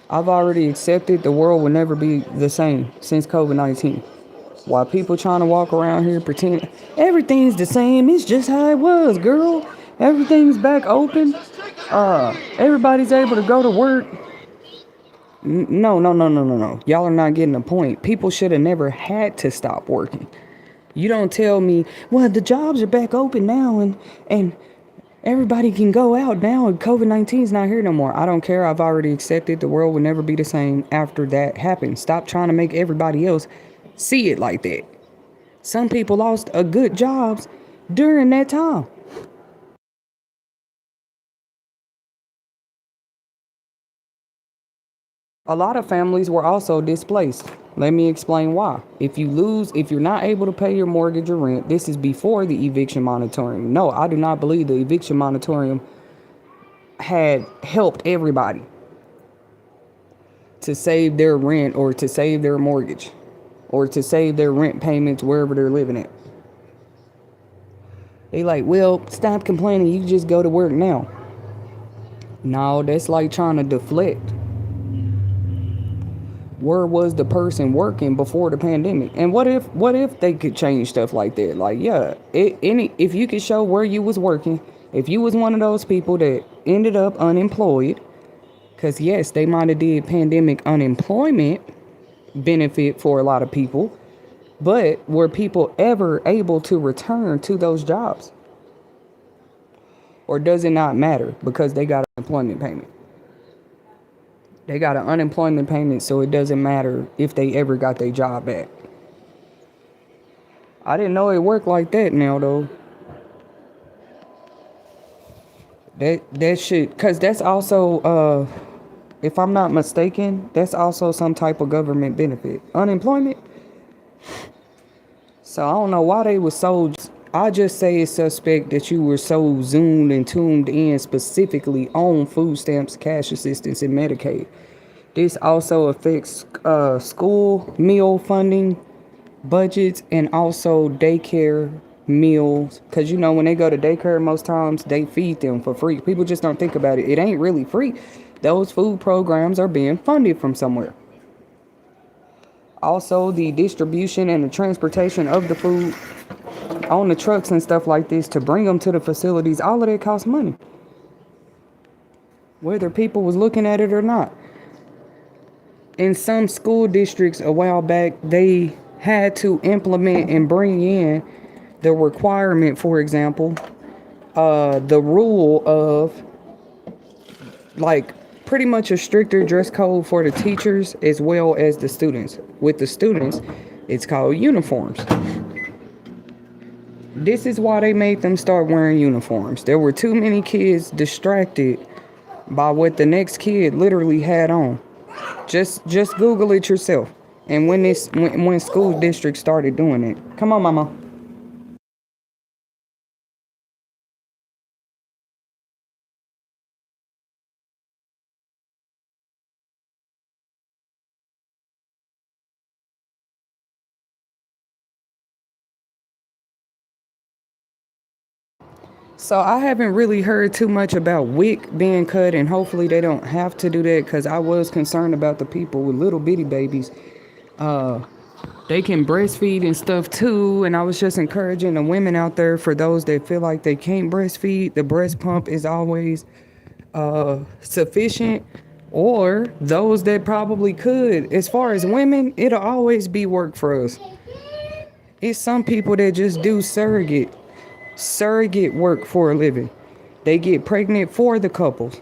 I've already accepted the world will never be the same since COVID-19. While people trying to walk around here pretend everything's the same, it's just how it was, girl. Everything's back open. Everybody's able to go to work. No. Y'all are not getting the point. People should have never had to stop working. You don't tell me, well, the jobs are back open now and everybody can go out now and COVID-19 is not here no more. I don't care. I've already accepted the world will never be the same after that happens. Stop trying to make everybody else see it like that. Some people lost a good jobs during that time. A lot of families were also displaced. Let me explain why. If you're not able to pay your mortgage or rent, this is before the eviction moratorium. No, I do not believe the eviction moratorium had helped everybody to save their rent or to save their mortgage or to save their rent payments wherever they're living at. They like, well, stop complaining. You just go to work now. No, that's like trying to deflect. Where was the person working before the pandemic? And what if they could change stuff like that? Like, yeah, if you could show where you was working, if you was one of those people that ended up unemployed, because yes, they might have did pandemic unemployment benefit for a lot of people, but were people ever able to return to those jobs? Or does it not matter because they got an unemployment payment? They got an unemployment payment, so it doesn't matter if they ever got their job back. I didn't know it worked like that now, though. That shit, because that's also, if I'm not mistaken, that's also some type of government benefit. Unemployment? So I don't know why they were so... I just say it's suspect that you were so zoomed and tuned in specifically on food stamps, cash assistance, and Medicaid. This also affects school meal funding, budgets, and also daycare meals. Because, you know, when they go to daycare, most times they feed them for free. People just don't think about it. It ain't really free. Those food programs are being funded from somewhere. Also, the distribution and the transportation of the food on the trucks and stuff like this to bring them to the facilities. All of that costs money, whether people was looking at it or not. In some school districts a while back, they had to implement and bring in the requirement, for example, the rule of like pretty much a stricter dress code for the teachers as well as the students. With the students, it's called uniforms. This is why they made them start wearing uniforms. There were too many kids distracted by what the next kid literally had on. Just Google it yourself. And when school districts started doing it. Come on, mama. So I haven't really heard too much about WIC being cut, and hopefully they don't have to do that, because I was concerned about the people with little bitty babies. They can breastfeed and stuff too, and I was just encouraging the women out there, for those that feel like they can't breastfeed, the breast pump is always sufficient, or those that probably could. As far as women, it'll always be work for us. It's some people that just do surrogate work for a living. They get pregnant for the couples.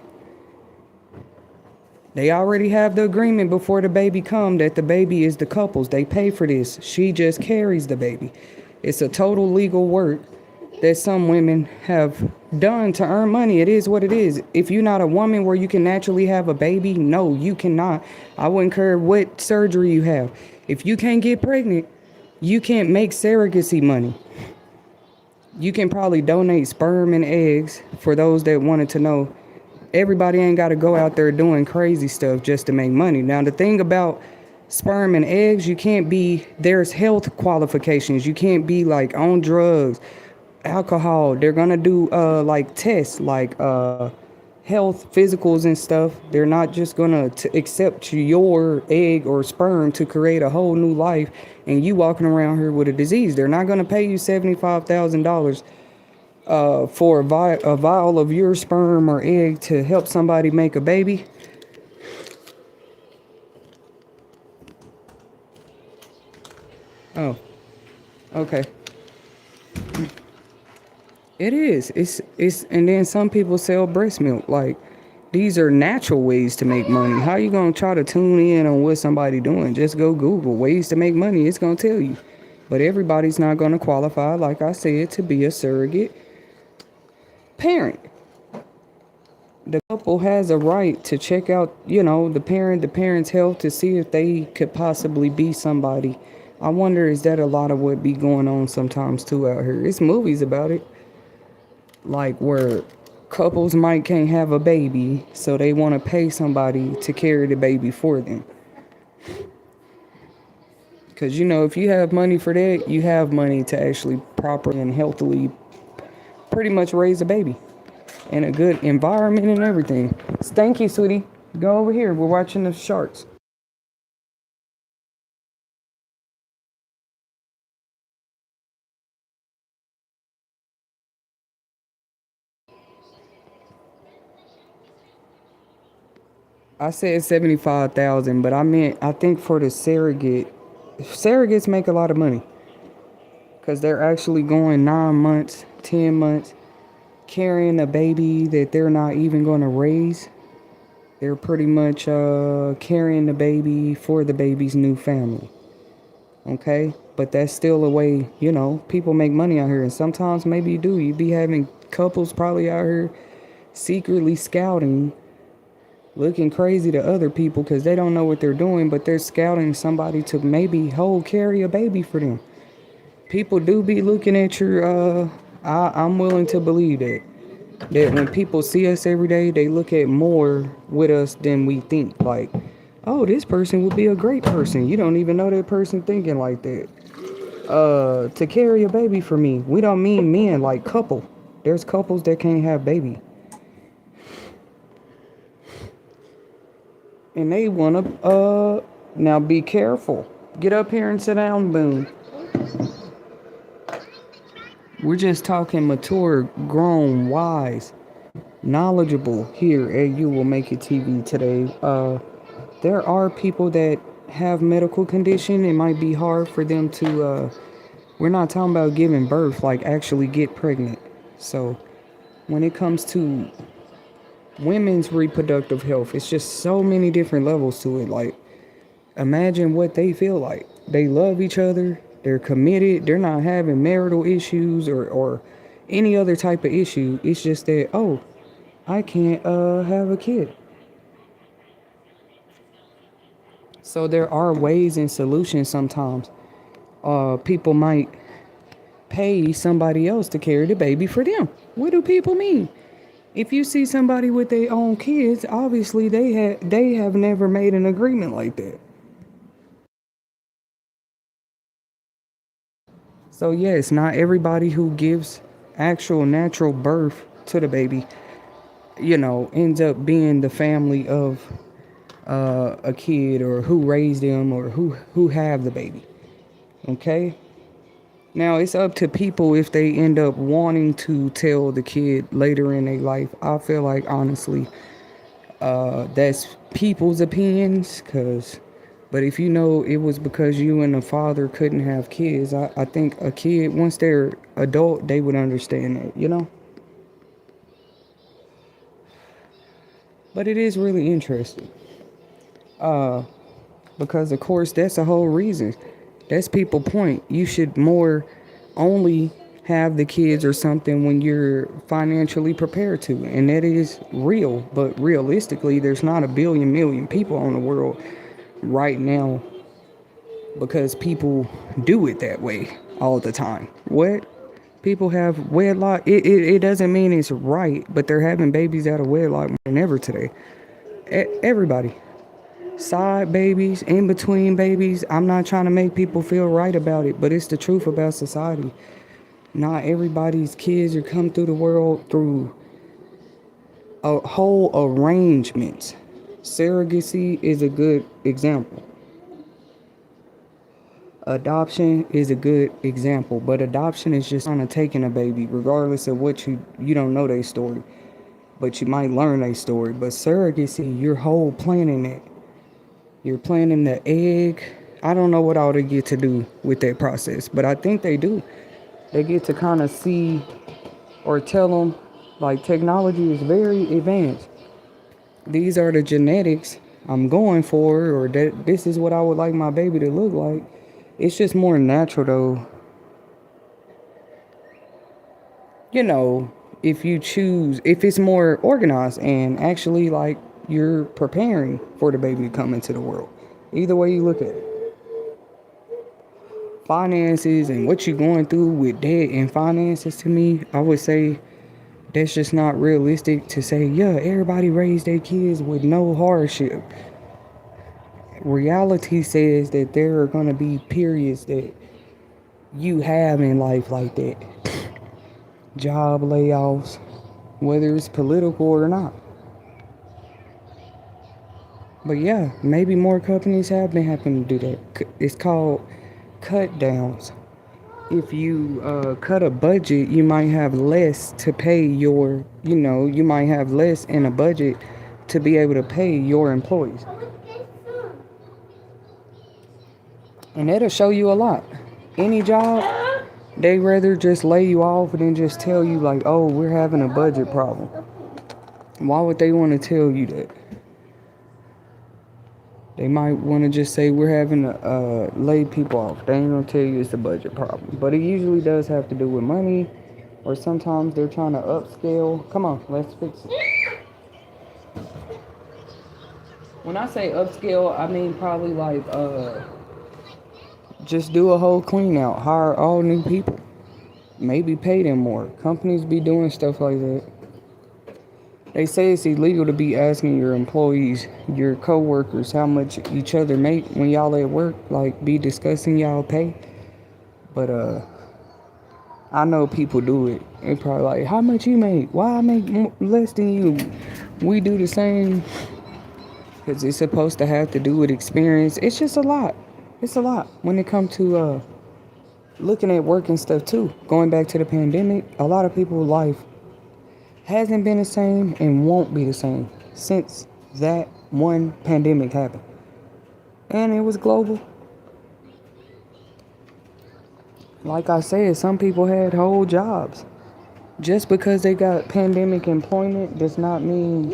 They already have the agreement before the baby come that the baby is the couple's. They pay for this. She just carries the baby. It's a total legal work that some women have done to earn money. It is what it is. If you're not a woman where you can naturally have a baby, no, you cannot. I wouldn't care what surgery you have. If you can't get pregnant, you can't make surrogacy money. You can probably donate sperm and eggs, for those that wanted to know. Everybody ain't got to go out there doing crazy stuff just to make money. Now, the thing about sperm and eggs, there's health qualifications. You can't be like on drugs, alcohol. They're going to do like tests, like health physicals and stuff. They're not just going to accept your egg or sperm to create a whole new life and you walking around here with a disease. They're not going to pay you $75,000 for a vial of your sperm or egg to help somebody make a baby. Oh, okay. It is. It's and then some people sell breast milk. Like, these are natural ways to make money. How you gonna try to tune in on what somebody doing? Just go Google ways to make money. It's gonna tell you. But everybody's not gonna qualify, like I said, to be a surrogate parent. The couple has a right to check out, the parent's health to see if they could possibly be somebody. I wonder, is that a lot of what be going on sometimes too out here? It's movies about it, like where couples might can't have a baby, so they want to pay somebody to carry the baby for them. Because, if you have money for that, you have money to actually properly and healthily pretty much raise a baby in a good environment and everything. Thank you, sweetie. Go over here. We're watching the sharks. I said 75,000, but I think for the surrogates make a lot of money because they're actually going 9 months, 10 months, carrying a baby that they're not even going to raise. They're pretty much carrying the baby for the baby's new family. Okay? But that's still a way, people make money out here. And sometimes maybe you be having couples probably out here secretly scouting, looking crazy to other people because they don't know what they're doing, but they're scouting somebody to maybe carry a baby for them. People do be looking at your, I'm willing to believe that when people see us every day, they look at more with us than we think. Like, oh, this person would be a great person. You don't even know that person thinking like that. To carry a baby for me. We don't mean men, like couple. There's couples that can't have baby. And they want to, now be careful. Get up here and sit down, Boone. We're just talking mature, grown, wise, knowledgeable here at You Will Make It TV today. There are people that have medical condition. It might be hard for them to. We're not talking about giving birth, like actually get pregnant. So when it comes to women's reproductive health, it's just so many different levels to it. Like, imagine what they feel like. They love each other. They're committed. They're not having marital issues or any other type of issue. It's just that, oh, I can't have a kid. So there are ways and solutions sometimes. People might pay somebody else to carry the baby for them. What do people mean? If you see somebody with their own kids, obviously they have never made an agreement like that. So yes, not everybody who gives actual natural birth to the baby, ends up being the family of a kid or who raised them or who have the baby. Okay? Now it's up to people if they end up wanting to tell the kid later in their life. I feel like honestly, that's people's opinions, but if you know it was because you and the father couldn't have kids, I think a kid, once they're adult, they would understand that. But it is really interesting. Because of course that's the whole reason. That's people point. You should more only have the kids or something when you're financially prepared to. And that is real. But realistically, there's not a billion million people on the world right now because people do it that way all the time. What? People have wedlock. It doesn't mean it's right, but they're having babies out of wedlock more than ever today. Everybody. Side babies, in between babies. I'm not trying to make people feel right about it, but it's the truth about society. Not everybody's kids are come through the world through a whole arrangement. Surrogacy is a good example. Adoption is a good example, but adoption is just kind of taking a baby, regardless of what you don't know their story, but you might learn their story. But surrogacy, you're whole planning it. You're planting the egg. I don't know what all they get to do with that process, but I think they do. They get to kind of see or tell them, like, technology is very advanced. These are the genetics I'm going for, or that this is what I would like my baby to look like. It's just more natural, though. If you choose, if it's more organized and actually, like, you're preparing for the baby to come into the world. Either way you look at it. Finances and what you're going through with debt and finances, to me, I would say that's just not realistic to say, yeah, everybody raised their kids with no hardship. Reality says that there are going to be periods that you have in life like that. Job layoffs, whether it's political or not. But yeah, maybe more companies have been having to do that. It's called cut downs. If you cut a budget, you might have less to pay you might have less in a budget to be able to pay your employees. And that'll show you a lot. Any job, they rather just lay you off than just tell you like, oh, we're having a budget problem. Why would they want to tell you that? They might want to just say we're having to lay people off. They ain't going to tell you it's a budget problem. But it usually does have to do with money, or sometimes they're trying to upscale. Come on, let's fix it. When I say upscale, I mean probably like just do a whole clean out. Hire all new people. Maybe pay them more. Companies be doing stuff like that. They say it's illegal to be asking your employees, your co-workers, how much each other make when y'all at work, like be discussing y'all pay. But I know people do it. They probably like, how much you make? Why I make less than you? We do the same. Because it's supposed to have to do with experience. It's just a lot. It's a lot when it comes to looking at work and stuff too, going back to the pandemic, a lot of people's life hasn't been the same and won't be the same since that one pandemic happened. And it was global. Like I said, some people had whole jobs. Just because they got pandemic employment does not mean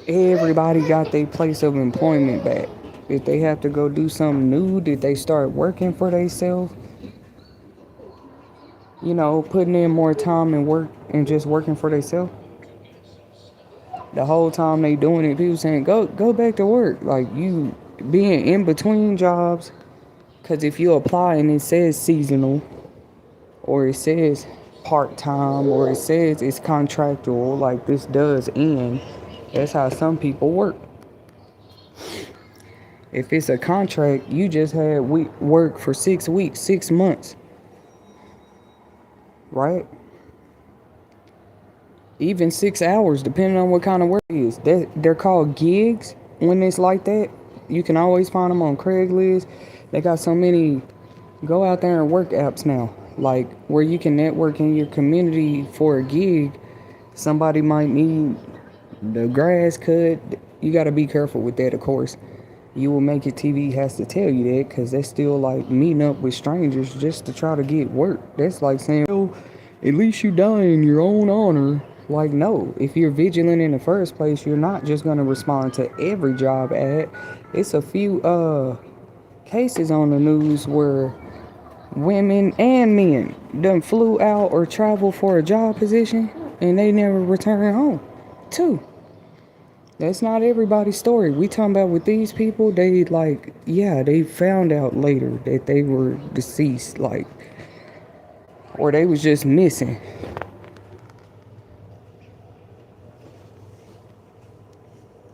everybody got their place of employment back. If they have to go do something new, did they start working for themselves? Putting in more time and work and just working for themselves. The whole time they doing it, people saying, go back to work. Like, you being in between jobs. Because if you apply and it says seasonal, or it says part-time, or it says it's contractual, like this does end, that's how some people work. If it's a contract, you just had work for 6 weeks, 6 months, right? Even 6 hours, depending on what kind of work it is. They're called gigs when it's like that. You can always find them on Craigslist. They got so many go out there and work apps now, like where you can network in your community for a gig. Somebody might need the grass cut. You got to be careful with that, of course. You Will Make It TV has to tell you that, because that's still like meeting up with strangers just to try to get work. That's like saying, well, at least you die in your own honor. Like, no, if you're vigilant in the first place, you're not just going to respond to every job ad. It's a few cases on the news where women and men done flew out or traveled for a job position and they never return home too. That's not everybody's story. We talking about with these people, they found out later that they were deceased, or they was just missing.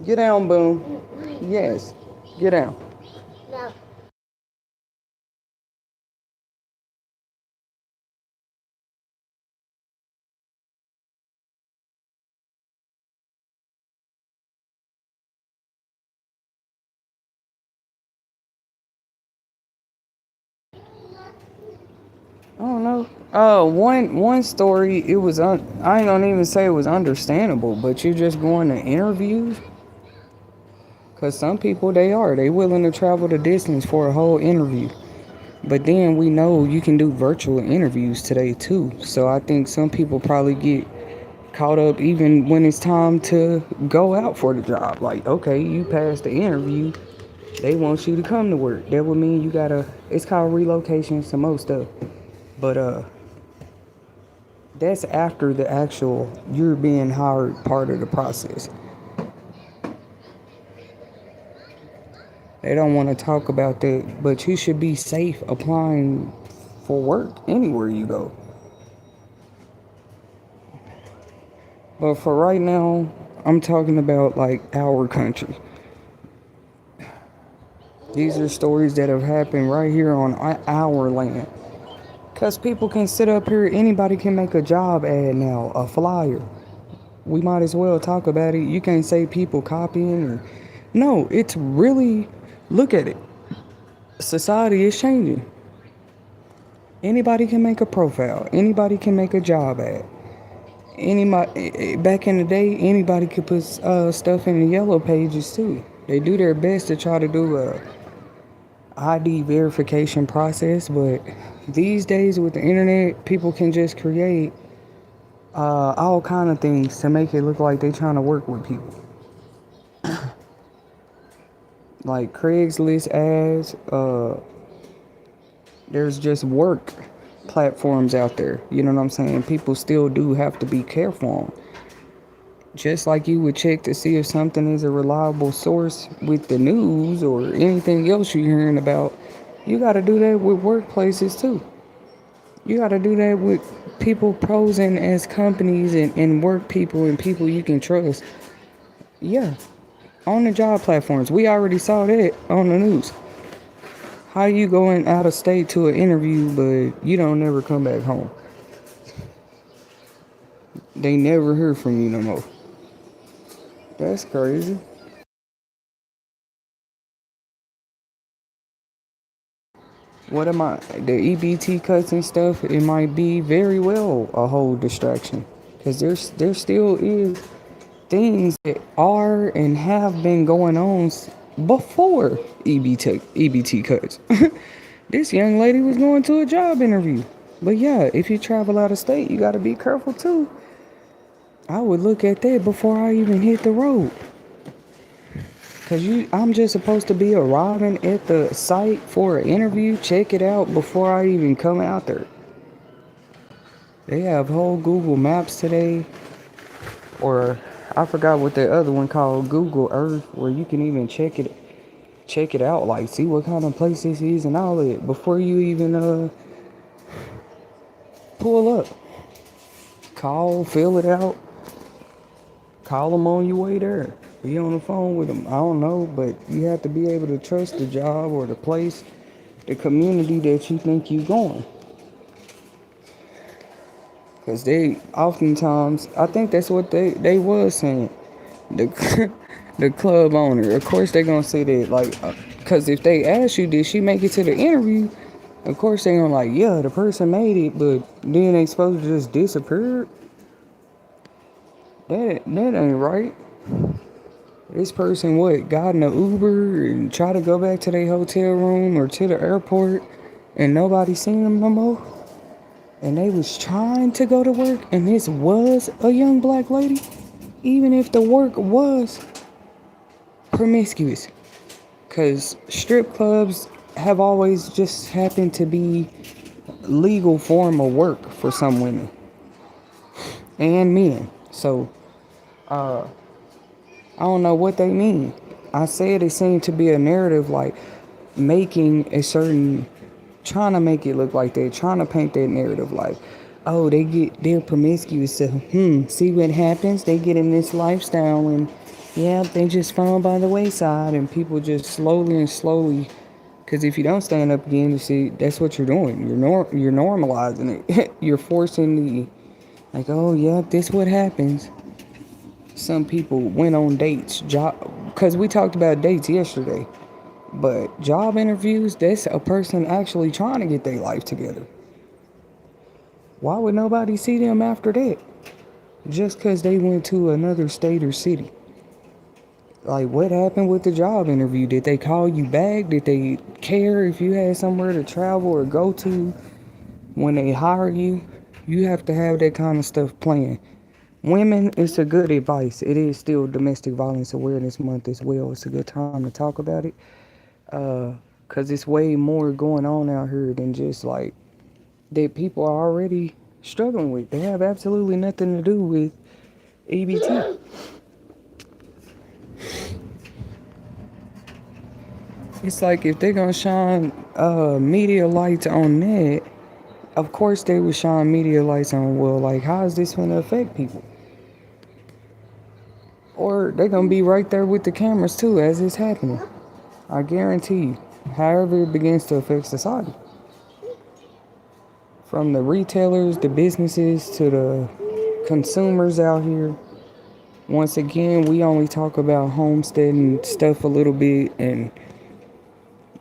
Get down, Boom. Yes, get down. I don't know. One story, it was I ain't gonna even say it was understandable, but you just going to interviews. Cause some people they willing to travel the distance for a whole interview. But then we know you can do virtual interviews today too. So I think some people probably get caught up even when it's time to go out for the job. Like, okay, you passed the interview, they want you to come to work. That would mean you gotta. It's called relocation, some most stuff. But that's after the actual you're being hired part of the process. They don't want to talk about that, but you should be safe applying for work anywhere you go. But for right now, I'm talking about like our country. These are stories that have happened right here on our land. Because people can sit up here, anybody can make a job ad now, a flyer. We might as well talk about it. You can't say people copying. No, it's really, look at it. Society is changing. Anybody can make a profile. Anybody can make a job ad. Anybody, back in the day, anybody could put stuff in the yellow pages too. They do their best to try to do a ID verification process, but these days with the internet, people can just create all kind of things to make it look like they're trying to work with people. Like Craigslist ads, there's just work platforms out there. You know what I'm saying? People still do have to be careful. Just like you would check to see if something is a reliable source with the news or anything else you're hearing about, you got to do that with workplaces too. You got to do that with people posing as companies and work people and people you can trust. Yeah, on the job platforms. We already saw that on the news. How you going out of state to an interview, but you don't never come back home? They never hear from you no more. That's crazy. What am I? The EBT cuts and stuff. It might be very well a whole distraction, because there still is things that are and have been going on before EBT cuts. This young lady was going to a job interview. But yeah, if you travel out of state, you got to be careful too. I would look at that before I even hit the road. Cause I'm just supposed to be arriving at the site for an interview, check it out before I even come out there. They have whole Google Maps today, or I forgot what the other one called, Google Earth, where you can even check it out, like see what kind of place this is and all that before you even pull up. Call, fill it out, call them on your way there. Be on the phone with them. I don't know, but you have to be able to trust the job or the place, the community that you think you're going. Because they oftentimes, I think that's what they was saying. The the club owner, of course they gonna say that, like, because if they ask you, did she make it to the interview? Of course they gonna like, yeah, the person made it, but then they supposed to just disappear. That ain't right. This person got in an Uber and tried to go back to their hotel room or to the airport, and nobody seen them no more. And they was trying to go to work, and this was a young black lady, even if the work was promiscuous. Because strip clubs have always just happened to be legal form of work for some women and men. So, I don't know what they mean. I said it seemed to be a narrative, like making a certain, trying to make it look like they're trying to paint that narrative like, oh, they're promiscuous, so see what happens, they get in this lifestyle and yeah, they just fall by the wayside, and people just slowly, because if you don't stand up again, you see, that's what you're doing, you're normalizing it. You're forcing the, like, oh yeah, this what happens. Some people went on dates, because we talked about dates yesterday. But job interviews, that's a person actually trying to get their life together. Why would nobody see them after that? Just because they went to another state or city. Like, what happened with the job interview? Did they call you back? Did they care if you had somewhere to travel or go to when they hire you? You have to have that kind of stuff planned. Women, it's a good advice. It is still Domestic Violence Awareness Month as well. It's a good time to talk about it. Because it's way more going on out here than just like that people are already struggling with. They have absolutely nothing to do with EBT. It's like if they're gonna shine media lights on that, of course they would shine media lights on, well, like, how is this gonna affect people? Or they're gonna be right there with the cameras too as it's happening. I guarantee you. However it begins to affect society. From the retailers, the businesses, to the consumers out here. Once again, we only talk about homesteading stuff a little bit and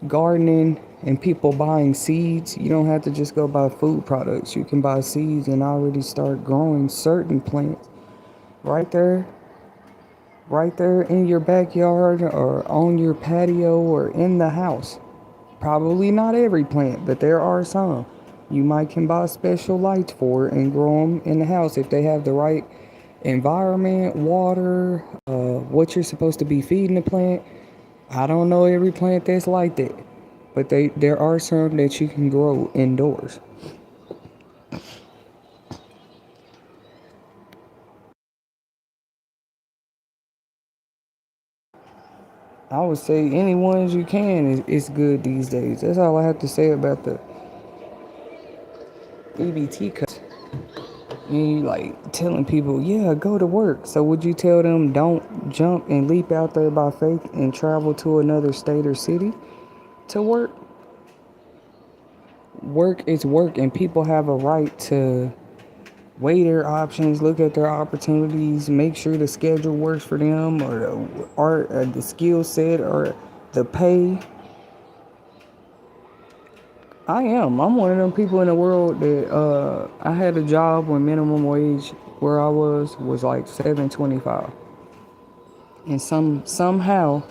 gardening and people buying seeds. You don't have to just go buy food products. You can buy seeds and already start growing certain plants right there in your backyard or on your patio or in the house. Probably not every plant, but there are some. You might can buy special lights for and grow them in the house if they have the right environment, water, what you're supposed to be feeding the plant. I don't know every plant that's like that, but there are some that you can grow indoors. I would say any ones you can is good these days. That's all I have to say about the EBT cuts. You like telling people, yeah, go to work. So would you tell them don't jump and leap out there by faith and travel to another state or city to work? Work is work, and people have a right to weigh their options, look at their opportunities, make sure the schedule works for them, or the skill set, or the pay. I am. I'm one of them people in the world that I had a job when minimum wage where I was like 7.25, and somehow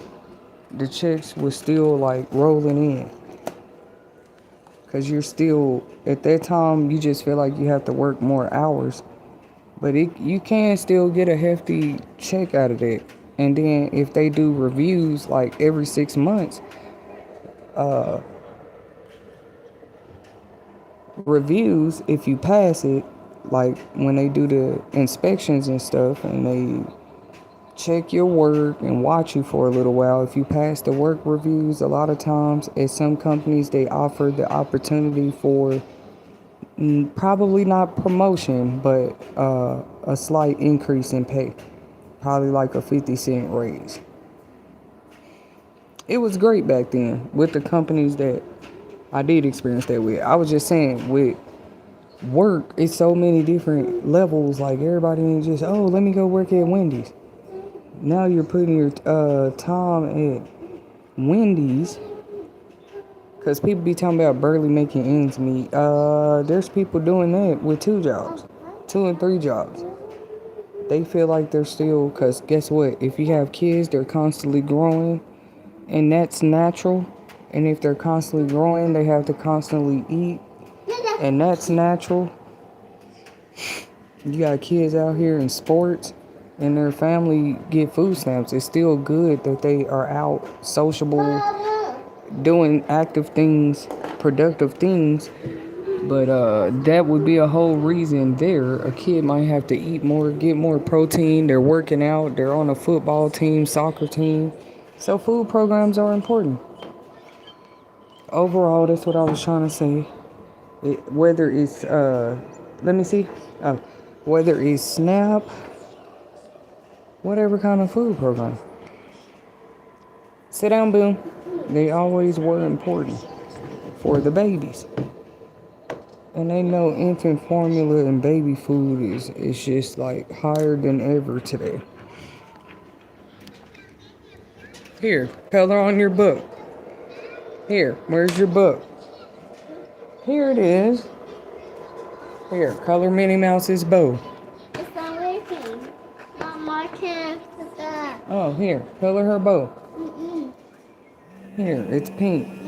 the checks was still like rolling in, because you're still at that time you just feel like you have to work more hours, but you can still get a hefty check out of that. And then if they do reviews like every 6 months, reviews, if you pass it, like when they do the inspections and stuff and they check your work and watch you for a little while, if you pass the work reviews, a lot of times at some companies they offer the opportunity for probably not promotion, but a slight increase in pay, probably like a 50-cent raise. It was great back then with the companies that I did experience that with. I was just saying, with work, it's so many different levels. Like, everybody ain't just, oh, let me go work at Wendy's. Now you're putting your time at Wendy's, because people be talking about barely making ends meet. There's people doing that with 2 jobs, 2 and 3 jobs. They feel like they're still, because guess what? If you have kids, they're constantly growing, and that's natural. And if they're constantly growing, they have to constantly eat, and that's natural. You got kids out here in sports, and their family get food stamps. It's still good that they are out sociable, doing active things, productive things. But that would be a whole reason there. A kid might have to eat more, get more protein. They're working out. They're on a football team, soccer team. So food programs are important. Overall, that's what I was trying to say. Whether it's, let me see. Oh, whether it's SNAP, whatever kind of food program. Sit down, Boom. They always were important for the babies. And they know infant formula and baby food is just like higher than ever today. Here, color on your book. Here, where's your book? Here it is. Here, color Minnie Mouse's bow. It's not working. Mama, I can't put that. Oh, here, color her bow. Mm-mm. Here, it's pink.